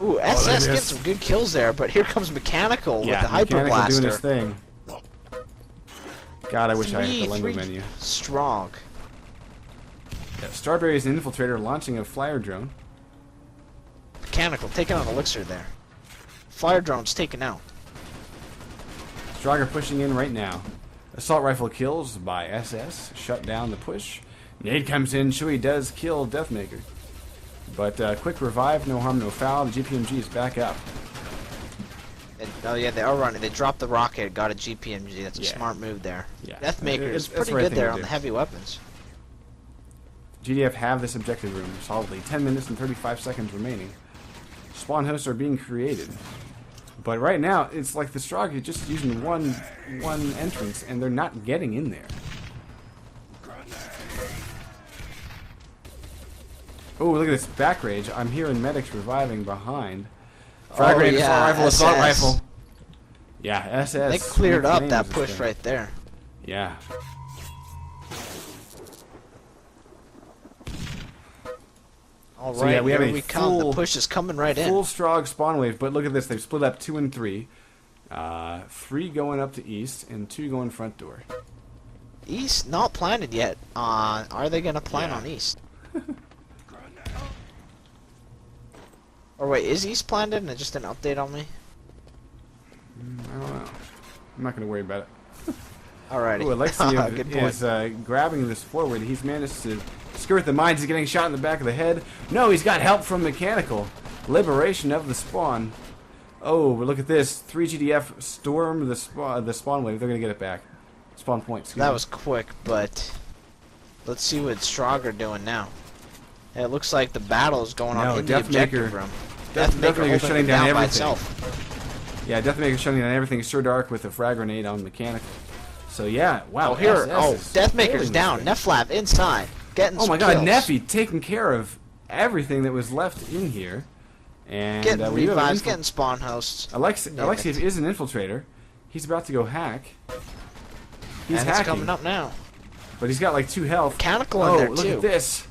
Ooh, SS gets some good kills there, but here comes Mechanical with the Hyper Blaster. Doing his thing. God, I wish I had the lingo menu. Strong. Yeah, Starberry is an infiltrator launching a flyer drone. Mechanical taking on Elixir there. Flyer drone's taken out. Strogger pushing in right now. Assault rifle kills by SS. Shut down the push. Nade comes in. Chewie does kill Deathmaker. But quick revive, no harm, no foul. The GPMG is back up. Oh yeah, they are running. They dropped the rocket, got a GPMG. That's a smart move there. Yeah. Deathmaker is pretty good there on the heavy weapons. GDF have this objective room solidly. 10 minutes and 35 seconds remaining. Spawn hosts are being created. But right now, it's like the Strog is just using one entrance, and they're not getting in there. Oh, look at this back rage. I'm hearing medics reviving behind. Frag rate, assault rifle. Yeah, SS. They cleared up that push right there. Yeah. All So, right, yeah, we have here a we come. The full- push is coming right in. Full strong spawn wave, but look at this. They've split up 2 and 3. 3 going up to east and 2 going front door. East not planted yet. Are they gonna plan Yeah. on East? Or wait, is East planted and it just an update on me? I don't know. I'm not going to worry about it. Alrighty. Ooh, Alexiev Good point. is grabbing this forward. He's managed to skirt the mines. He's getting shot in the back of the head. No, he's got help from Mechanical. Liberation of the spawn. Oh, but look at this. 3 GDF storm the spawn wave. They're going to get it back. Spawn point. excuse That me. was quick, but let's see what Stroger doing now. It looks like the battle is going No, on in the Deathmaker- objective room. Deathmaker holding shutting it down by everything. itself. Yeah, Deathmaker shutting down everything. Sir Dark with a frag grenade on Mechanical. So, yeah. Wow. Oh, here. SS is Deathmaker's killing down. this thing. Neflab inside. Getting Oh some my god, kills. Neffy taking care of everything that was left in here. And Getting we have an revives, infil- getting spawn hosts. Alexiev is an infiltrator. He's about to go hack. He's and hacking, it's coming up now. but he's got like 2 health. Mechanical in Oh, there look too. at this.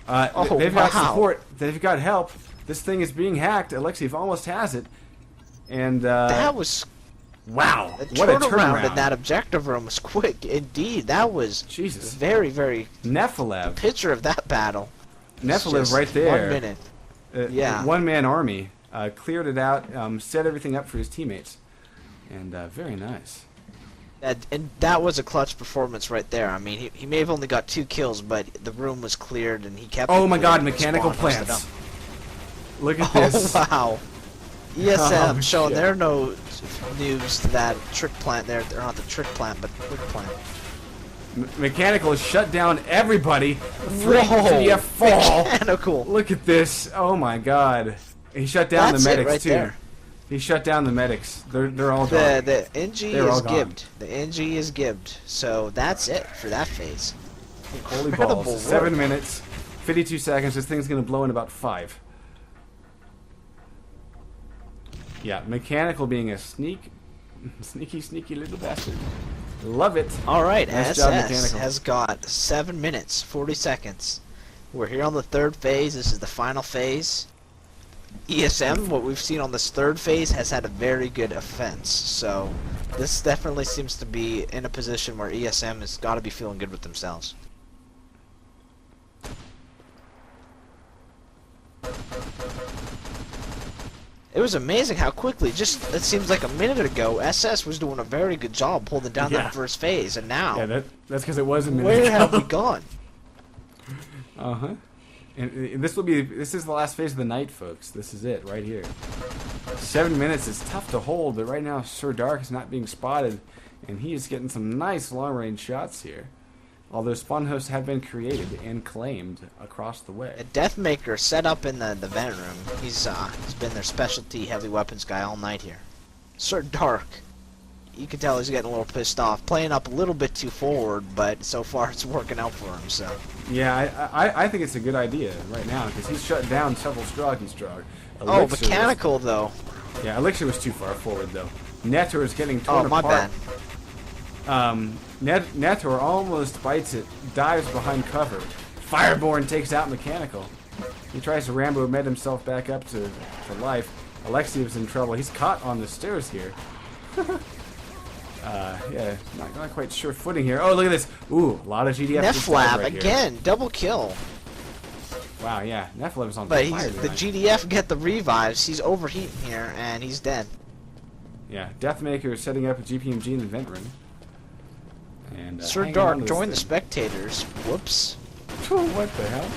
Oh, they've got wow. support. They've got help. This thing is being hacked. Alexiev almost has it. And That was wow, the what a turnaround turnaround! in that objective room was quick indeed. That was Jesus, very, very Nefilev, picture of that battle. Nefilev Just right there. 1 minute. Yeah. One-man army cleared it out, set everything up for his teammates, and very nice. And that was a clutch performance right there. I mean, he may have only got 2 kills, but the room was cleared and he kept. Oh it my clear God, and Mechanical spawn hosted plants. up. Look at Oh this. wow. ESM Oh, showing shit. their no news to that trick plant there. They're not the trick plant, but quick plant. Mechanical has shut down everybody. 3 Whoa, GDF fall. Mechanical. Look at this. Oh my God. He shut down That's the it medics right too. there. He shut down the medics. They're all The gone. the NG They're all is gone. gibbed. The NG is gibbed. So that's it for that phase. Holy Incredible balls. work. 7 minutes, 52 seconds. This thing's gonna blow in about 5. Yeah, Mechanical being a sneaky little bastard. Love it. All right, Nice job, SS Mechanical. has got 7 minutes 40 seconds. We're here on the 3rd phase. This is the final phase. ESM, what we've seen on this 3rd phase, has had a very good offense. So this definitely seems to be in a position where ESM has got to be feeling good with themselves. It was amazing how quickly, just it seems like a minute ago, SS was doing a very good job holding down Yeah. that 1st phase, and now Yeah, that's because it was a minute where ago. have we gone? Uh-huh. And this is the last phase of the night, folks. This is it, right here. 7 minutes is tough to hold, but right now Sir Dark is not being spotted, and he is getting some nice long-range shots here. Although spawn hosts have been created and claimed across the way. A Deathmaker set up in the vent room. He's been their specialty heavy weapons guy all night here. Sir Dark, you can tell he's getting a little pissed off, playing up a little bit too forward, but so far it's working out for him. So Yeah, I think it's a good idea right now because he's shut down several Stroggy Strog. oh, Elixir Mechanical though. yeah, Elixir was too far forward though. Netor is getting torn Oh, my apart. bad. Netor almost bites it, dives behind cover. Fireborn takes out Mechanical. He tries to Rambo med himself back up to life. Alexiev's in trouble. He's caught on the stairs here. Yeah, not quite sure footing here. Oh, look at this. Ooh, a lot of GDF. just died Neflab right here. again, double kill. Wow, yeah, Nephilim is on But fire the tonight. GDF get the revives. He's overheating here, and he's dead. Yeah, Deathmaker is setting up a GPMG in the vent room. And Sir hanging on Dark to this joined the thing. spectators. Whoops. What the hell?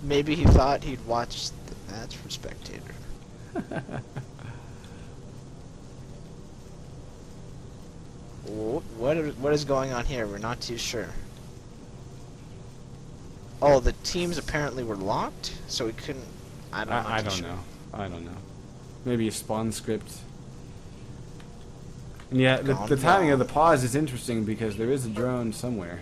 Maybe he thought he'd watch the match for spectator. What is going on here? We're not too sure. Oh, the teams apparently were locked, so we couldn't. I don't know. I don't know. Maybe a spawn script. And yeah, the Gone timing of the wrong. pause is interesting because there is a drone somewhere.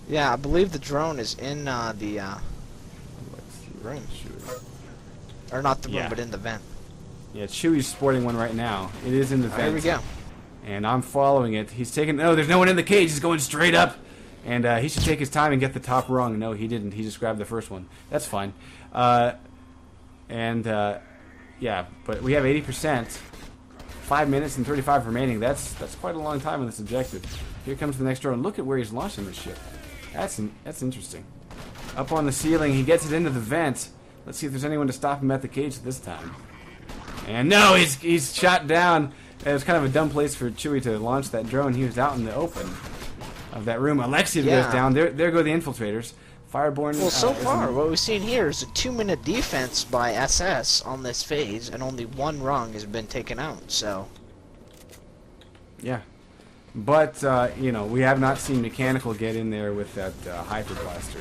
Yeah, I believe the drone is in the Let's see what room. Chewy- or not the room, Yeah. but in the vent. Yeah, Chewy's sporting one right now. It is in the Oh, vent. here we go. And I'm following it. He's taking. No, there's no one in the cage. He's going straight up. And he should take his time and get the top rung. No, he didn't. He just grabbed the first one. That's fine. Yeah, but we have 80%. 5 minutes and 35 remaining. That's quite a long time on this objective. Here comes the next drone. Look at where he's launching this ship. That's interesting. Up on the ceiling, he gets it into the vent. Let's see if there's anyone to stop him at the cage this time. And no, he's shot down. It was kind of a dumb place for Chewie to launch that drone. He was out in the open of that room. Alexia goes down. There go the infiltrators. Fireborn. Well, so far, what we've seen here is a 2-minute defense by SS on this phase, and only one rung has been taken out, so... Yeah. But, you know, we have not seen Mechanical get in there with that Hyper Blaster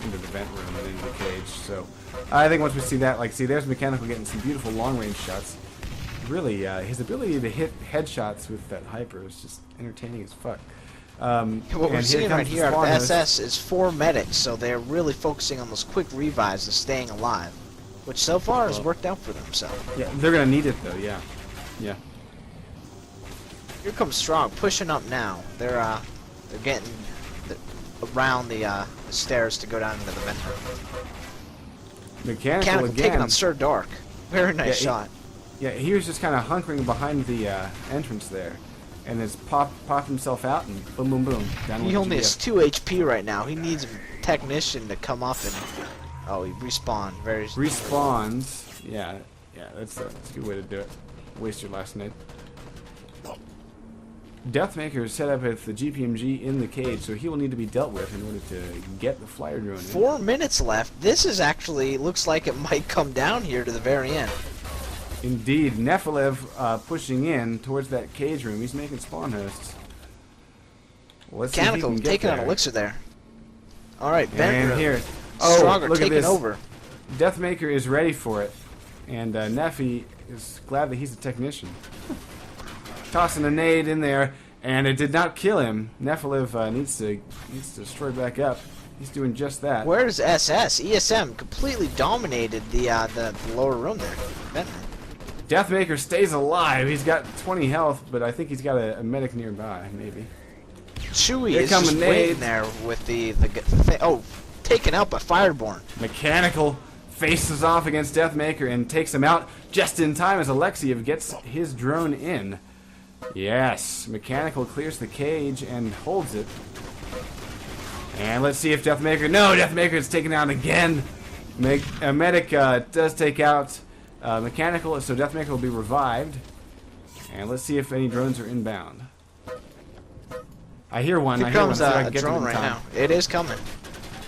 into the vent room and into the cage, so... I think once we see that, like, see, there's Mechanical getting some beautiful long-range shots. Really, his ability to hit headshots with that Hyper is just entertaining as fuck. What we're seeing right here out of SS is 4 medics, so they're really focusing on those quick revives and staying alive, which so far has worked out for them. So yeah, they're gonna need it though. Yeah, yeah. Here comes Strong pushing up now. They're getting around the stairs to go down into the vent room. Mechanical again. Taking on Sir Dark. Very nice shot. Yeah, he was just kind of hunkering behind the entrance there. And has popped himself out and boom, boom, boom. Down he only has 2 HP right now. He needs a technician to come up and... Oh, he respawned. Respawns. Yeah, that's a good way to do it. Waste your last name. Deathmaker is set up with the GPMG in the cage, so he will need to be dealt with in order to get the flyer drone in. 4 minutes left. This is actually... looks like it might come down here to the very end. Indeed, Nephilev pushing in towards that cage room. He's making spawn hosts. Let's Mechanical taking an elixir there. Alright, Ben. And here. Stronger look taking at this. over. Deathmaker is ready for it. And Nephi is glad that he's a technician. Tossing a nade in there, and it did not kill him. Nephilev needs to destroy back up. He's doing just that. Where's SS? ESM completely dominated the lower room there. Ben. Deathmaker stays alive. He's got 20 health, but I think he's got a medic nearby, maybe. Chewie is just waiting there with the taken out by Fireborn. Mechanical faces off against Deathmaker and takes him out just in time as Alexiev gets his drone in. Yes, Mechanical clears the cage and holds it. And let's see if Deathmaker... No, Deathmaker is taken out again. Medic does take out... Mechanical, so Deathmaker will be revived. And let's see if any drones are inbound. I hear one. Here comes a drone right now. It is coming.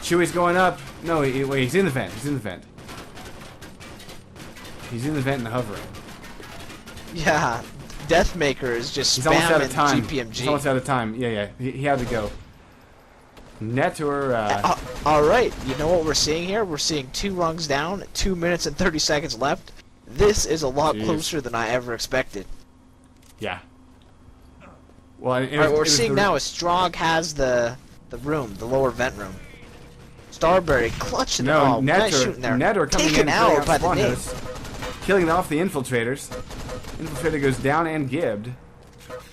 Chewie's going up. No, wait, he's in the vent. He's in the vent. He's in the vent and hovering. Yeah, Deathmaker is just He's almost out of spamming time. GPMG. He's almost out of time. Yeah. He had to go. Netor. Alright, you know what we're seeing here? We're seeing 2 rungs down, 2 minutes and 30 seconds left. This is a lot closer than I ever expected. Yeah. Well, what we're seeing now is Strog has the room, the lower vent room. Starberry clutching the ball. Nice shooting there. Netor coming taken in out by the nade. Killing off the infiltrators. Infiltrator goes down and gibbed.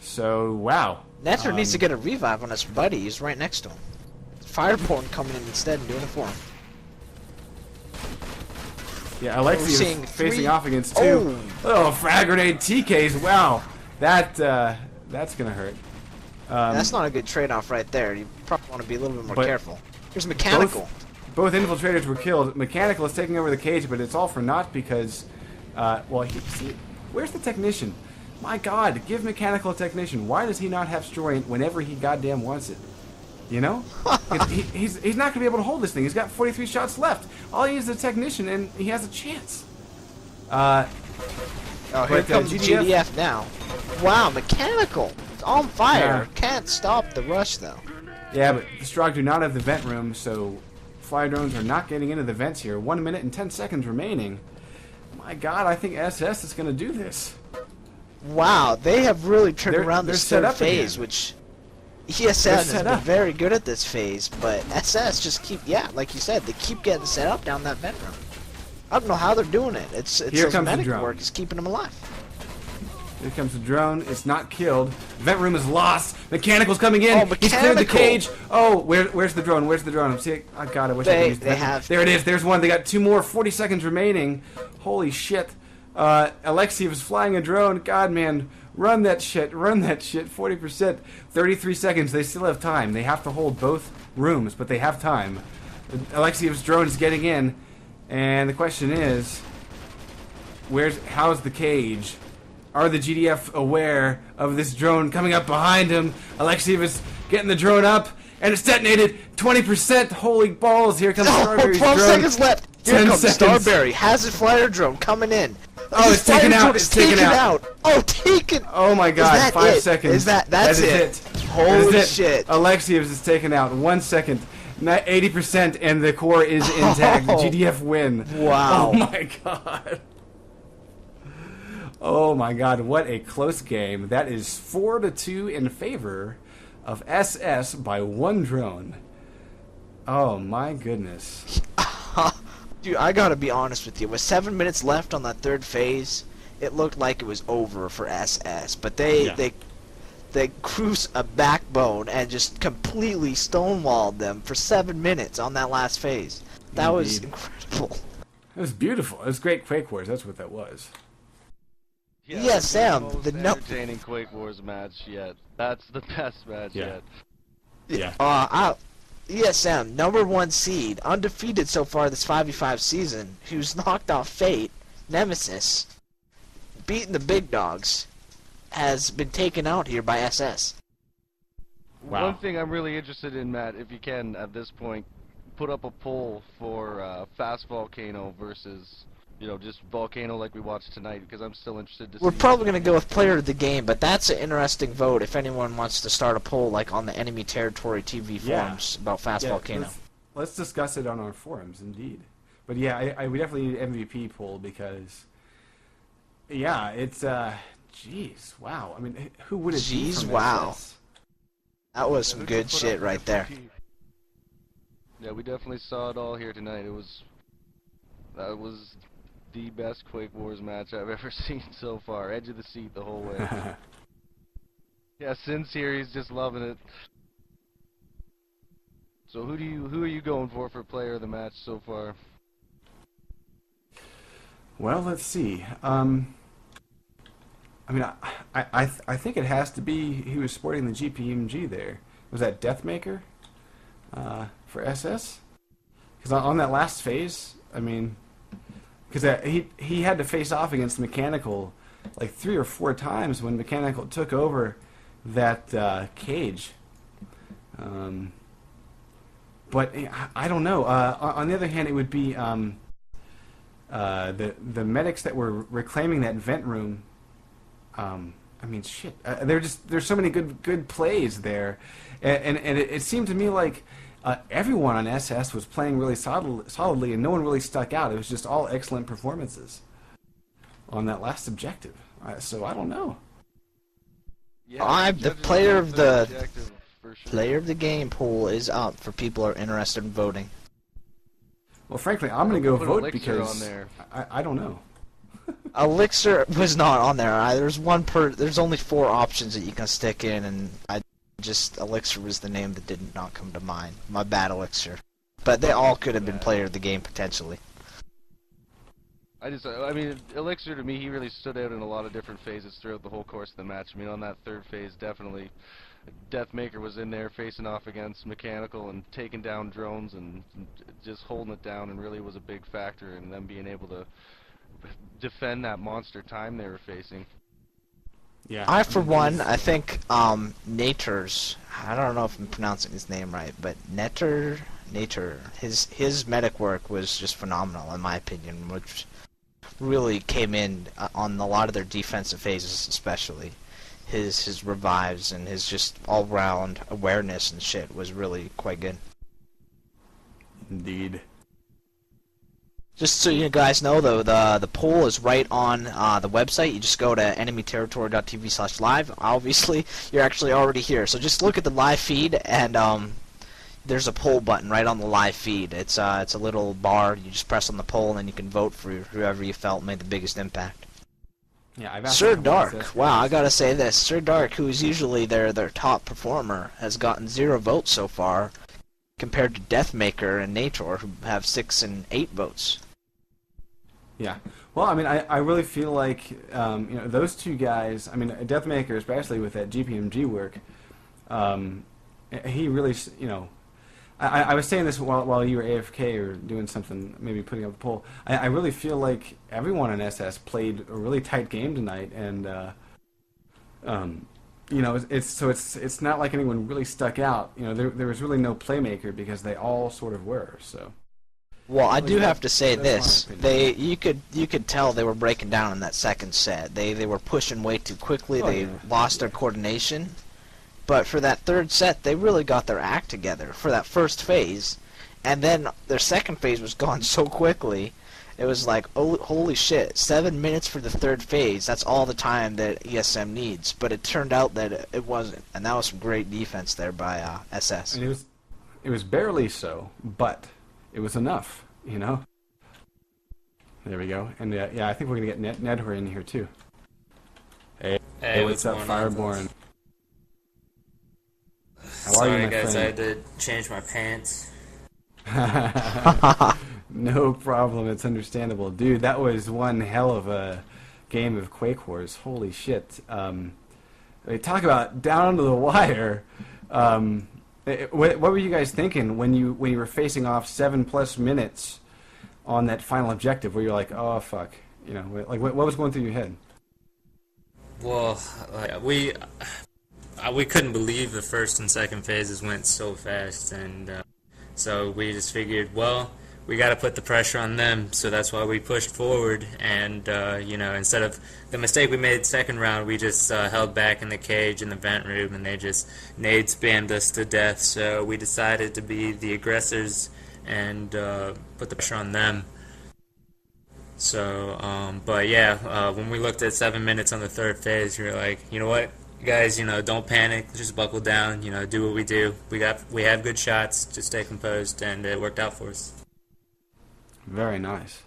So, wow. Netor needs to get a revive on his buddy. He's right next to him. Fireborn coming in instead and doing it for him. Yeah, Alexia is facing off against 2. Oh, frag grenade TKs. Wow. That's going to hurt. That's not a good trade-off right there. You probably want to be a little bit more careful. Here's Mechanical. Both infiltrators were killed. Mechanical is taking over the cage, but it's all for naught because, where's the technician? My God, give Mechanical a technician. Why does he not have Stroy whenever he goddamn wants it? You know? he's not going to be able to hold this thing. He's got 43 shots left. All he needs is a technician, and he has a chance. Here comes GDF now. Wow, Mechanical. It's on fire. Yeah. Can't stop the rush, though. Yeah, but the Strog do not have the vent room, so fire drones are not getting into the vents here. 1 minute and 10 seconds remaining. My God, I think SS is going to do this. Wow, they have really turned around this set third up phase, again. which ESN has been very good at this phase, but SS just keep, like you said, they keep getting set up down that vent room. I don't know how they're doing it. It's Here those comes the medic drone. work is keeping them alive. Here comes the drone. It's not killed. Vent room is lost. Mechanical's coming in. Oh, He's cleared the Mechanical! cage. Oh, where's the drone? Where's the drone? I'm seeing. Oh God, I wish I could use They that. have. There it is. There's one. They got 2 more. 40 seconds remaining. Holy shit. Alexiev is flying a drone. God, man. Run that shit. Run that shit. 40%. 33 seconds. They still have time. They have to hold both rooms, but they have time. Alexiev's drone is getting in. And the question is, how's the cage? Are the GDF aware of this drone coming up behind him? Alexiev is getting the drone up, and it's detonated. 20%. Holy balls! Here comes Starberry's 12 drone. seconds left. Here 10 comes seconds. Starberry. Hazard flyer drone coming in. Oh, it's taken out. It's taken out. Oh, taken. Oh my God! Is that 5 it? seconds. Is that's it? That Holy is it. shit! Alexiev's is taken out. 1 second. 80%, and the core is intact. The GDF win. Wow. Oh my God. Oh my God, what a close game. That is 4-2 in favor of SS by 1 drone. Oh my goodness. Dude, I gotta be honest with you. With 7 minutes left on that 3rd phase, it looked like it was over for SS. But they cruised a backbone and just completely stonewalled them for 7 minutes on that last phase. That was Indeed. incredible. It was beautiful. It was great Quake Wars. That's what that was. Yeah, Sam, Most the no- entertaining Quake Wars match yet. That's the best match Yeah. yet. Yeah. Yeah, Sam, #1 seed, undefeated so far this 5v5 season, who's knocked off Fate, Nemesis, beaten the big dogs, has been taken out here by SS. Wow. One thing I'm really interested in, Matt, if you can, at this point, put up a poll for Fast Volcano versus, just Volcano like we watched tonight, because I'm still interested to see. We're probably going to go with player of the game, but that's an interesting vote if anyone wants to start a poll like on the Enemy Territory TV forums about Fast Volcano. Let's discuss it on our forums, indeed. But yeah, we definitely need an MVP poll because, yeah, it's, jeez, wow. I mean, who would it be Jeez, from wow. SS? That was some good shit right there. Yeah, we definitely saw it all here tonight. That was the best Quake Wars match I've ever seen so far. Edge of the seat the whole way. Yeah, Sin's here. He's just loving it. So who are you going for player of the match so far? Well, let's see. I mean, I think it has to be he was sporting the GPMG there. Was that Deathmaker for SS? Because on that last phase, I mean, because he had to face off against Mechanical like 3 or 4 times when Mechanical took over that cage. But I don't know. On the other hand, it would be the medics that were reclaiming that vent room. I mean, shit. There's so many good plays there, and it seemed to me like everyone on SS was playing really solidly, and no one really stuck out. It was just all excellent performances on that last objective. So I don't know. Yeah, The player of the objective, for sure. player of the game poll is up for people who are interested in voting. Well, frankly, I'm going to go Put vote Elixir because on there. I don't know. Elixir was not on there. There's only 4 options that you can stick in, and Elixir was the name that did not come to mind. My bad, Elixir. But they all could have been player of the game potentially. I mean, Elixir to me, he really stood out in a lot of different phases throughout the whole course of the match. I mean, on that 3rd phase, definitely, Deathmaker was in there facing off against Mechanical and taking down drones and just holding it down, and really was a big factor in them being able to defend that monster time they were facing. Yeah. I, for one, I think Naters, I don't know if I'm pronouncing his name right, but Nater, his medic work was just phenomenal in my opinion, which really came in on a lot of their defensive phases, especially. His revives and his just all-round awareness and shit was really quite good. Indeed. Just so you guys know, though, the poll is right on the website. You just go to enemyterritory.tv/live. Obviously, you're actually already here. So just look at the live feed, and there's a poll button right on the live feed. It's a little bar. You just press on the poll, and then you can vote for whoever you felt made the biggest impact. Yeah, I've asked Sir a couple Dark, SS wow, I guys. gotta say this. Sir Dark, who's usually their top performer, has gotten 0 votes so far, compared to Deathmaker and Nator, who have 6 and 8 votes. Yeah. Well, I mean, I really feel like, those two guys, I mean, Deathmaker, especially with that GPMG work, he really, I was saying this while you were AFK or doing something, maybe putting up the poll. I really feel like everyone in SS played a really tight game tonight, and it's not like anyone really stuck out. There was really no playmaker because they all sort of were. So. Well, I do have to say that's this: my opinion. you could tell they were breaking down in that second set. They were pushing way too quickly. Oh, They yeah. lost their coordination. But for that third set, they really got their act together for that first phase, and then their second phase was gone so quickly. It was like, oh, holy shit, 7 minutes for the third phase. That's all the time that ESM needs. But it turned out that it wasn't, and that was some great defense there by SS. And it was barely so, but it was enough, There we go. And I think we're gonna get Nedhor in here too. Hey, what's up, going on, Fireborn? folks? How are Sorry, you, my guys, I had friend? to change my pants. No problem. It's understandable, dude. That was one hell of a game of Quake Wars. Holy shit! Talk about down to the wire. What were you guys thinking when you were facing off 7+ minutes on that final objective? Where you're like, oh fuck, like what was going through your head? Well, we couldn't believe the first and second phases went so fast, and so we just figured, well, we got to put the pressure on them, so that's why we pushed forward, and instead of the mistake we made second round, we just held back in the cage in the vent room, and they just nade spammed us to death, so we decided to be the aggressors and put the pressure on them. So, when we looked at 7 minutes on the third phase, we were like, you know what, guys, don't panic, just buckle down, do what we do. We have good shots, just stay composed, and it worked out for us. Very nice.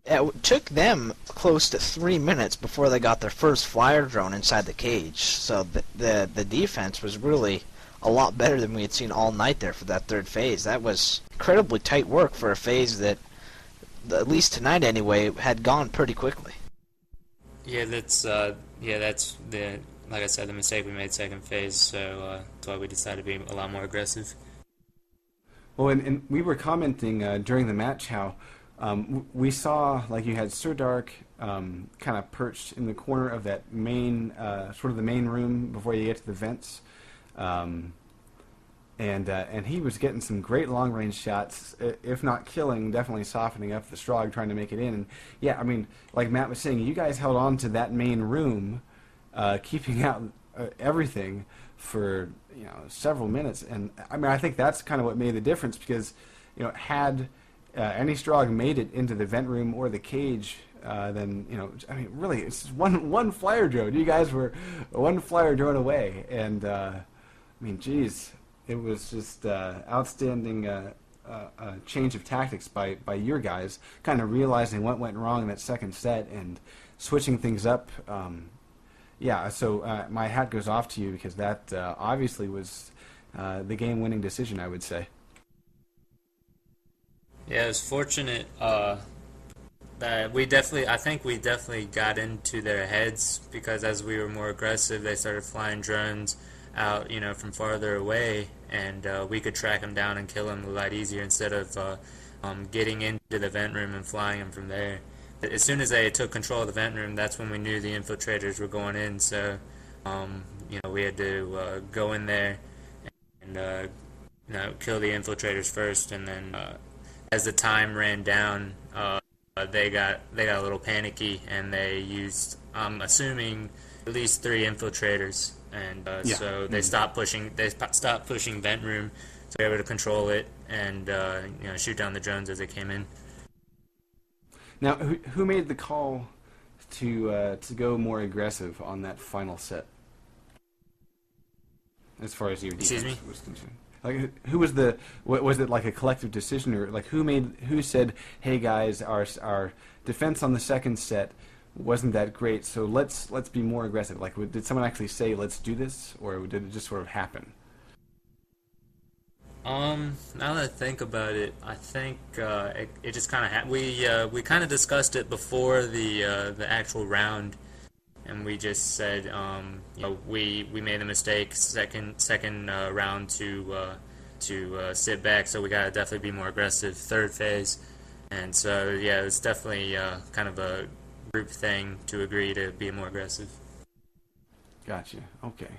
It took them close to 3 minutes before they got their first flyer drone inside the cage. So the defense was really a lot better than we had seen all night there for that third phase. That was incredibly tight work for a phase that, at least tonight anyway, had gone pretty quickly. Yeah, that's the, like I said, the mistake we made second phase. So that's why we decided to be a lot more aggressive. Well, and we were commenting during the match how we saw, like, you had Sir Dark kind of perched in the corner of that main, sort of the main room before you get to the vents, and he was getting some great long-range shots, if not killing, definitely softening up the Strog, trying to make it in. And yeah, I mean, like Matt was saying, you guys held on to that main room, keeping out everything for several minutes, and I mean, I think that's kind of what made the difference, because had any Strog made it into the vent room or the cage, then I mean, really, it's just one flyer drone. You guys were one flyer drone away, and I mean, geez, it was just outstanding change of tactics by your guys, kind of realizing what went wrong in that second set and switching things up. Yeah, so my hat goes off to you, because that obviously was the game-winning decision, I would say. Yeah, it was fortunate that I think we definitely got into their heads, because as we were more aggressive, they started flying drones out, from farther away, and we could track them down and kill them a lot easier instead of getting into the vent room and flying them from there. As soon as they took control of the vent room, that's when we knew the infiltrators were going in. So, we had to go in there and kill the infiltrators first. And then, as the time ran down, they got a little panicky, and they used, I'm assuming, at least 3 infiltrators. And so they stopped pushing. They stopped pushing vent room, so they were able to control it and shoot down the drones as they came in. Now, who made the call to go more aggressive on that final set, as far as your defense was concerned? Like, who was was it like a collective decision, or like who said, hey guys, our defense on the second set wasn't that great. So let's be more aggressive. Like, did someone actually say let's do this, or did it just sort of happen? Now that I think about it, I think it just kind of we kind of discussed it before the actual round, and we just said we made a mistake second round to sit back, so we gotta definitely be more aggressive third phase, and so yeah, it's definitely kind of a group thing to agree to be more aggressive. Gotcha. Okay.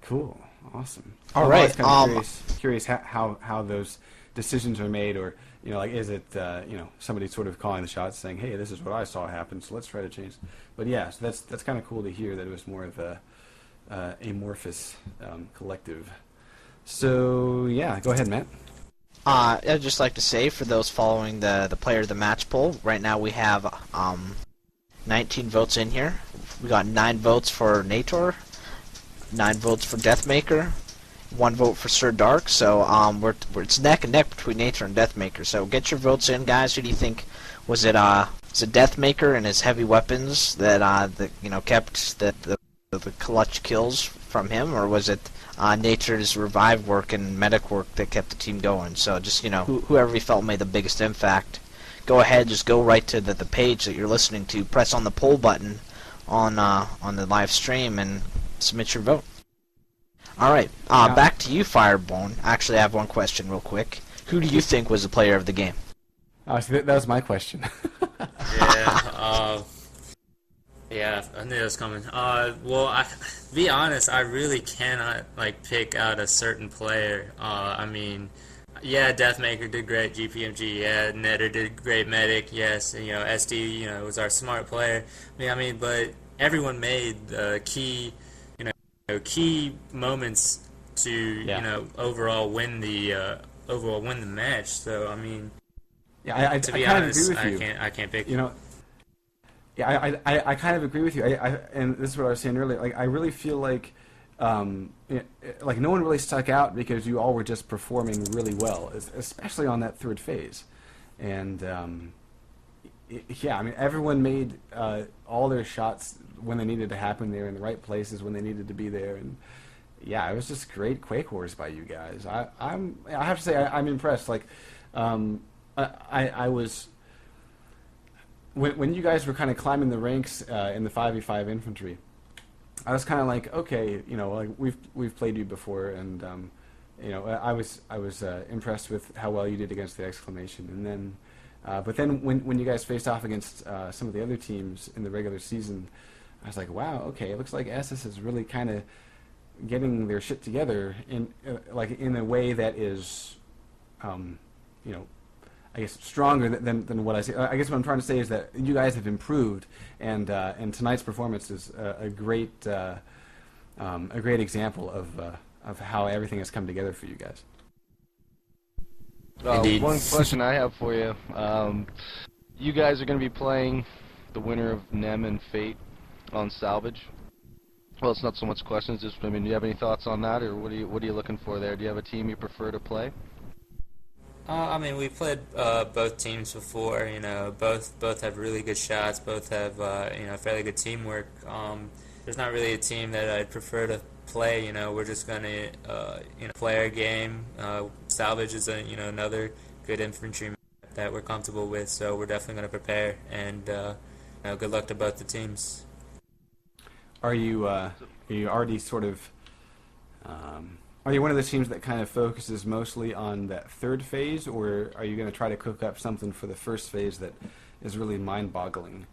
Cool. Awesome. All I'm right. always kind of curious how those decisions are made, or like, is it somebody sort of calling the shots, saying, "Hey, this is what I saw happen, so let's try to change." But yeah, so that's kind of cool to hear that it was more of a amorphous collective. So yeah, go ahead, Matt. I'd just like to say, for those following the player of the match poll, right now we have 19 votes in here. We got 9 votes for Nator, 9 votes for Deathmaker, 1 vote for Sir Dark. So it's neck and neck between Nator and Deathmaker. So get your votes in, guys. Who do you think was it? Was it Deathmaker and his heavy weapons that kept the clutch kills from him, or was it Nature's revive work and medic work that kept the team going? So just whoever you felt made the biggest impact, go ahead, just go right to the page that you're listening to, press on the poll button on the live stream, and submit your vote. All right, back to you, Firebone. Actually, I have one question real quick. Who do you think was the player of the game? So that was my question. Yeah, I knew that was coming. Well, be honest, I really cannot pick out a certain player. I mean, yeah, Deathmaker did great, GPMG. Yeah, Netter did great, medic. Yes, and, SD, was our smart player. I mean, but everyone made key moments to overall win the match. So I mean, yeah, to be I honest, agree with you. I can't pick. Yeah, I kind of agree with you. And this is what I was saying earlier. Like, I really feel like no one really stuck out because you all were just performing really well, especially on that third phase. And yeah, I mean, everyone made all their shots when they needed to happen. They were in the right places when they needed to be there. And yeah, it was just great Quake Wars by you guys. I have to say I'm impressed. Like, I was. When you guys were kind of climbing the ranks in the 5v5 infantry, I was kind of like, okay, like we've played you before, and I was impressed with how well you did against the exclamation, and then, but then when you guys faced off against some of the other teams in the regular season, I was like, wow, okay, it looks like SS is really kind of getting their shit together in in a way that is, I guess stronger than what I say. I guess what I'm trying to say is that you guys have improved, and tonight's performance is a great example of how everything has come together for you guys. One question I have for you: you guys are going to be playing the winner of NEM and Fate on Salvage. Well, it's not so much questions. Just, I mean, do you have any thoughts on that, or what are you looking for there? Do you have a team you prefer to play? I mean, we played both teams before. Both have really good shots. Both have fairly good teamwork. There's not really a team that I'd prefer to play. We're just gonna play our game. Salvage is another good infantry that we're comfortable with. So we're definitely gonna prepare, and good luck to both the teams. Are you already sort of? Are you one of the teams that kind of focuses mostly on that third phase, or are you going to try to cook up something for the first phase that is really mind-boggling?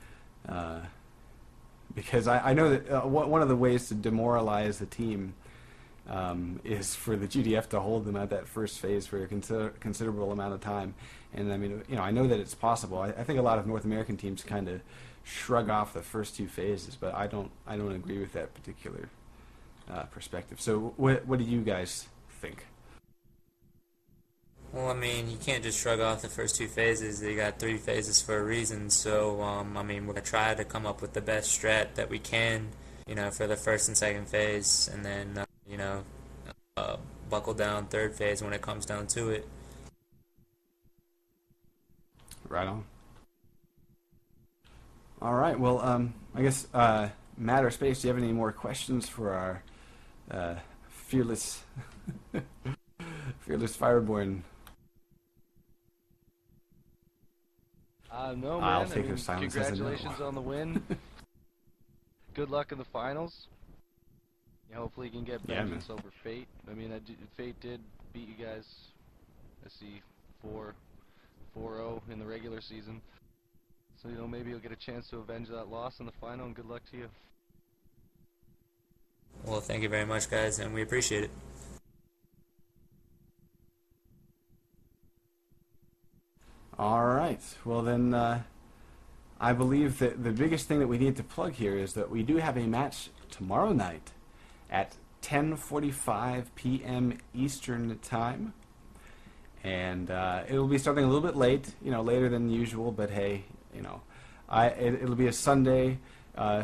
Because I know that one of the ways to demoralize the team is for the GDF to hold them at that first phase for a considerable amount of time. And I mean, I know that it's possible. I think a lot of North American teams kind of shrug off the first 2 phases, but I don't agree with that particular perspective. So what do you guys think? Well, I mean, you can't just shrug off the first 2 phases. You got 3 phases for a reason. So, I mean, we're going to try to come up with the best strat that we can, for the first and second phase, and then, buckle down third phase when it comes down to it. Right on. All right. Well, I guess Matt or Space, do you have any more questions for our fearless, fearless Fireborn? No, man. I'll take your silence as a no. Congratulations on the win. Good luck in the finals. Yeah, hopefully you can get vengeance over Fate. I mean, Fate did beat you guys. I see 4-0 in the regular season. So, you know, maybe you'll get a chance to avenge that loss in the final, and good luck to you. Well, thank you very much, guys, and we appreciate it. All right. Well, then, I believe that the biggest thing that we need to plug here is that we do have a match tomorrow night at 10:45 p.m. Eastern Time. And it'll be starting a little bit late, you know, later than usual, but hey, you know, it'll be a Sunday,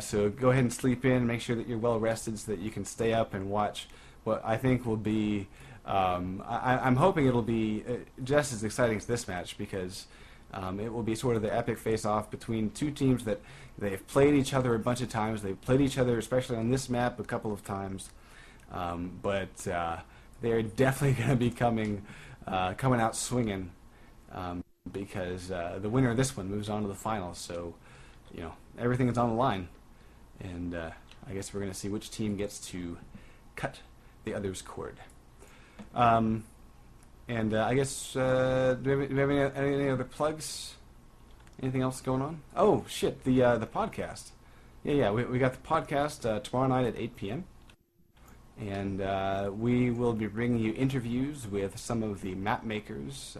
so go ahead and sleep in, make sure that you're well rested so that you can stay up and watch what I think will be, I'm hoping it'll be just as exciting as this match, because it will be sort of the epic face-off between two teams that they've played each other a bunch of times. They've played each other, especially on this map, a couple of times, but they're definitely going to be coming out swinging, because the winner of this one moves on to the finals. So, you know, everything is on the line, and I guess we're going to see which team gets to cut the other's cord. And I guess do we have any other plugs? Anything else going on? Oh shit, the podcast. Yeah, we got the podcast tomorrow night at 8 p.m. And we will be bringing you interviews with some of the map makers,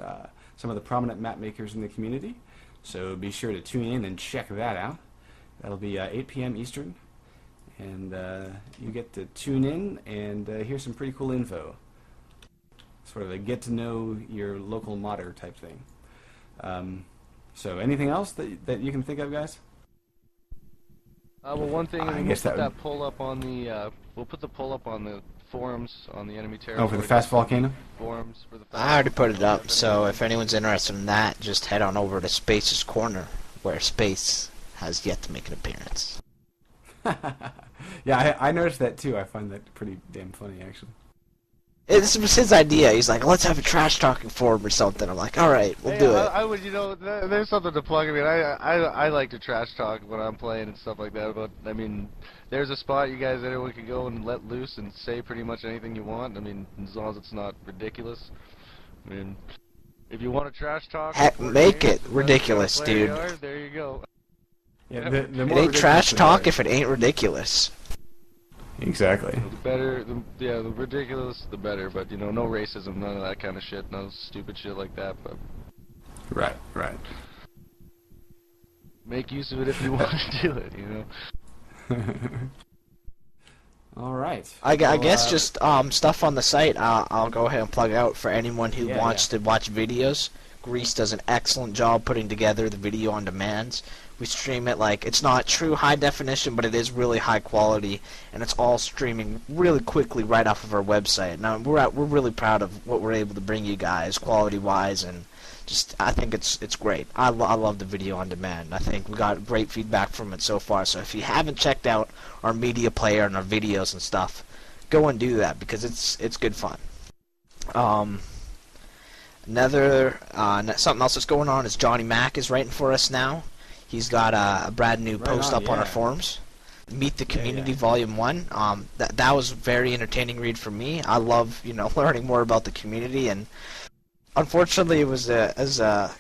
some of the prominent map makers in the community. So be sure to tune in and check that out. That'll be 8 p.m. Eastern. And you get to tune in and hear some pretty cool info. Sort of a get to know your local modder type thing. So anything else that you can think of, guys? Well, one thing, I we'll guess put that poll up on the we'll put the poll up on the forums on the enemy territory. Oh, for the Fast Volcano? Forums for the Fast I already put it up, so if anyone's interested in that, just head on over to Space's Corner, where Space has yet to make an appearance. Yeah, I noticed that too. I find that pretty damn funny, actually. This was his idea. He's like, let's have a trash talking forum or something. I'm like, all right, we'll do it. I would, you know, there's something to plug. I mean, I like to trash talk when I'm playing and stuff like that. But I mean, there's a spot you guys, anyone can go and let loose and say pretty much anything you want. I mean, as long as it's not ridiculous. I mean, if you want to trash talk, Heck, make it ridiculous, dude. There you go. Yeah, it ain't trash talk if it ain't ridiculous. Exactly. The better, the ridiculous, the better. But you know, no racism, none of that kind of shit, no stupid shit like that. But right. Make use of it if you want to do it, you know. All right. I guess just stuff on the site. I'll go ahead and plug out for anyone who wants to watch videos. Grease does an excellent job putting together the video on demands. We stream it like, it's not true high definition, but it is really high quality, and it's all streaming really quickly right off of our website. Now we're really proud of what we're able to bring you guys, quality-wise, and just I think it's great. I love the video on demand. I think we got great feedback from it so far. So if you haven't checked out our media player and our videos and stuff, go and do that because it's good fun. Something else that's going on is Johnny Mac is writing for us now. He's got a brand new post up on our forums. Meet the Community Volume 1. That was a very entertaining read for me. I love, learning more about the community, and unfortunately it was a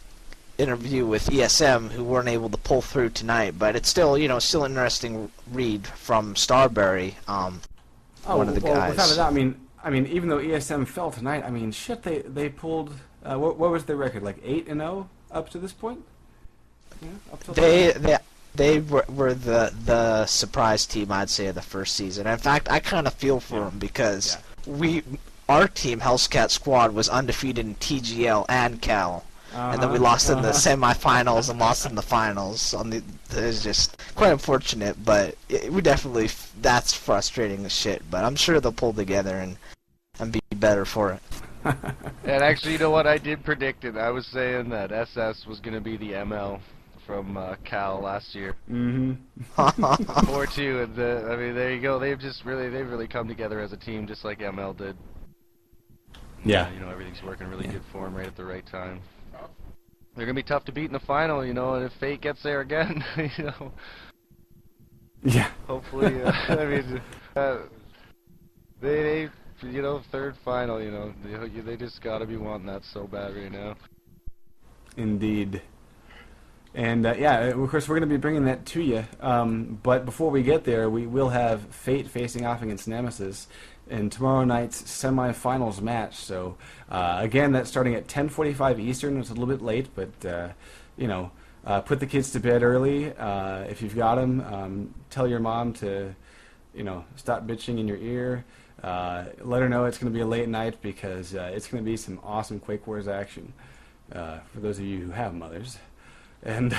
interview with ESM who weren't able to pull through tonight, but it's still, still an interesting read from Starberry, one of the guys. Without a doubt, I mean, even though ESM fell tonight, I mean, shit, they pulled, what was their record, like 8-0 up to this point? Yeah, up till They were the surprise team, I'd say, of the first season. In fact, I kind of feel for them because our team, Hellscat Squad, was undefeated in TGL and Cal, and then we lost in the semifinals and lost in the finals. It's just quite unfortunate, but we definitely, that's frustrating as shit. But I'm sure they'll pull together and be better for it. And actually, you know what? I did predict it. I was saying that SS was going to be the ML from Cal last year. Mm-hmm. 4-2, and I mean, there you go. They've really come together as a team, just like ML did. Yeah. You know, everything's working really good for them right at the right time. They're gonna be tough to beat in the final, you know, and if Fate gets there again, you know. Yeah. Hopefully, I mean, they, you know, third final, you know, they just gotta be wanting that so bad right now. Indeed. And yeah, of course, we're going to be bringing that to you. But before we get there, we will have Fate facing off against Nemesis in tomorrow night's semifinals match. So again, that's starting at 10:45 Eastern. It's a little bit late, but you know, put the kids to bed early if you've got them. Tell your mom to, you know, stop bitching in your ear. Let her know it's going to be a late night because it's going to be some awesome Quake Wars action for those of you who have mothers. And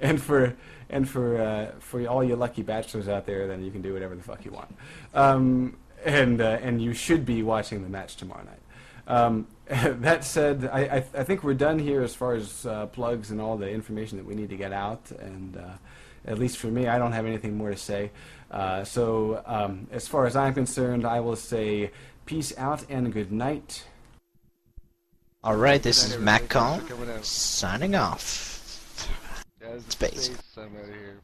and for all you lucky bachelors out there, then you can do whatever the fuck you want. And you should be watching the match tomorrow night. That said, I think we're done here as far as plugs and all the information that we need to get out. And at least for me, I don't have anything more to say. So as far as I'm concerned, I will say peace out and good night. Alright, this is Matt Cohn, signing off. Guys, Space. I'm out of here.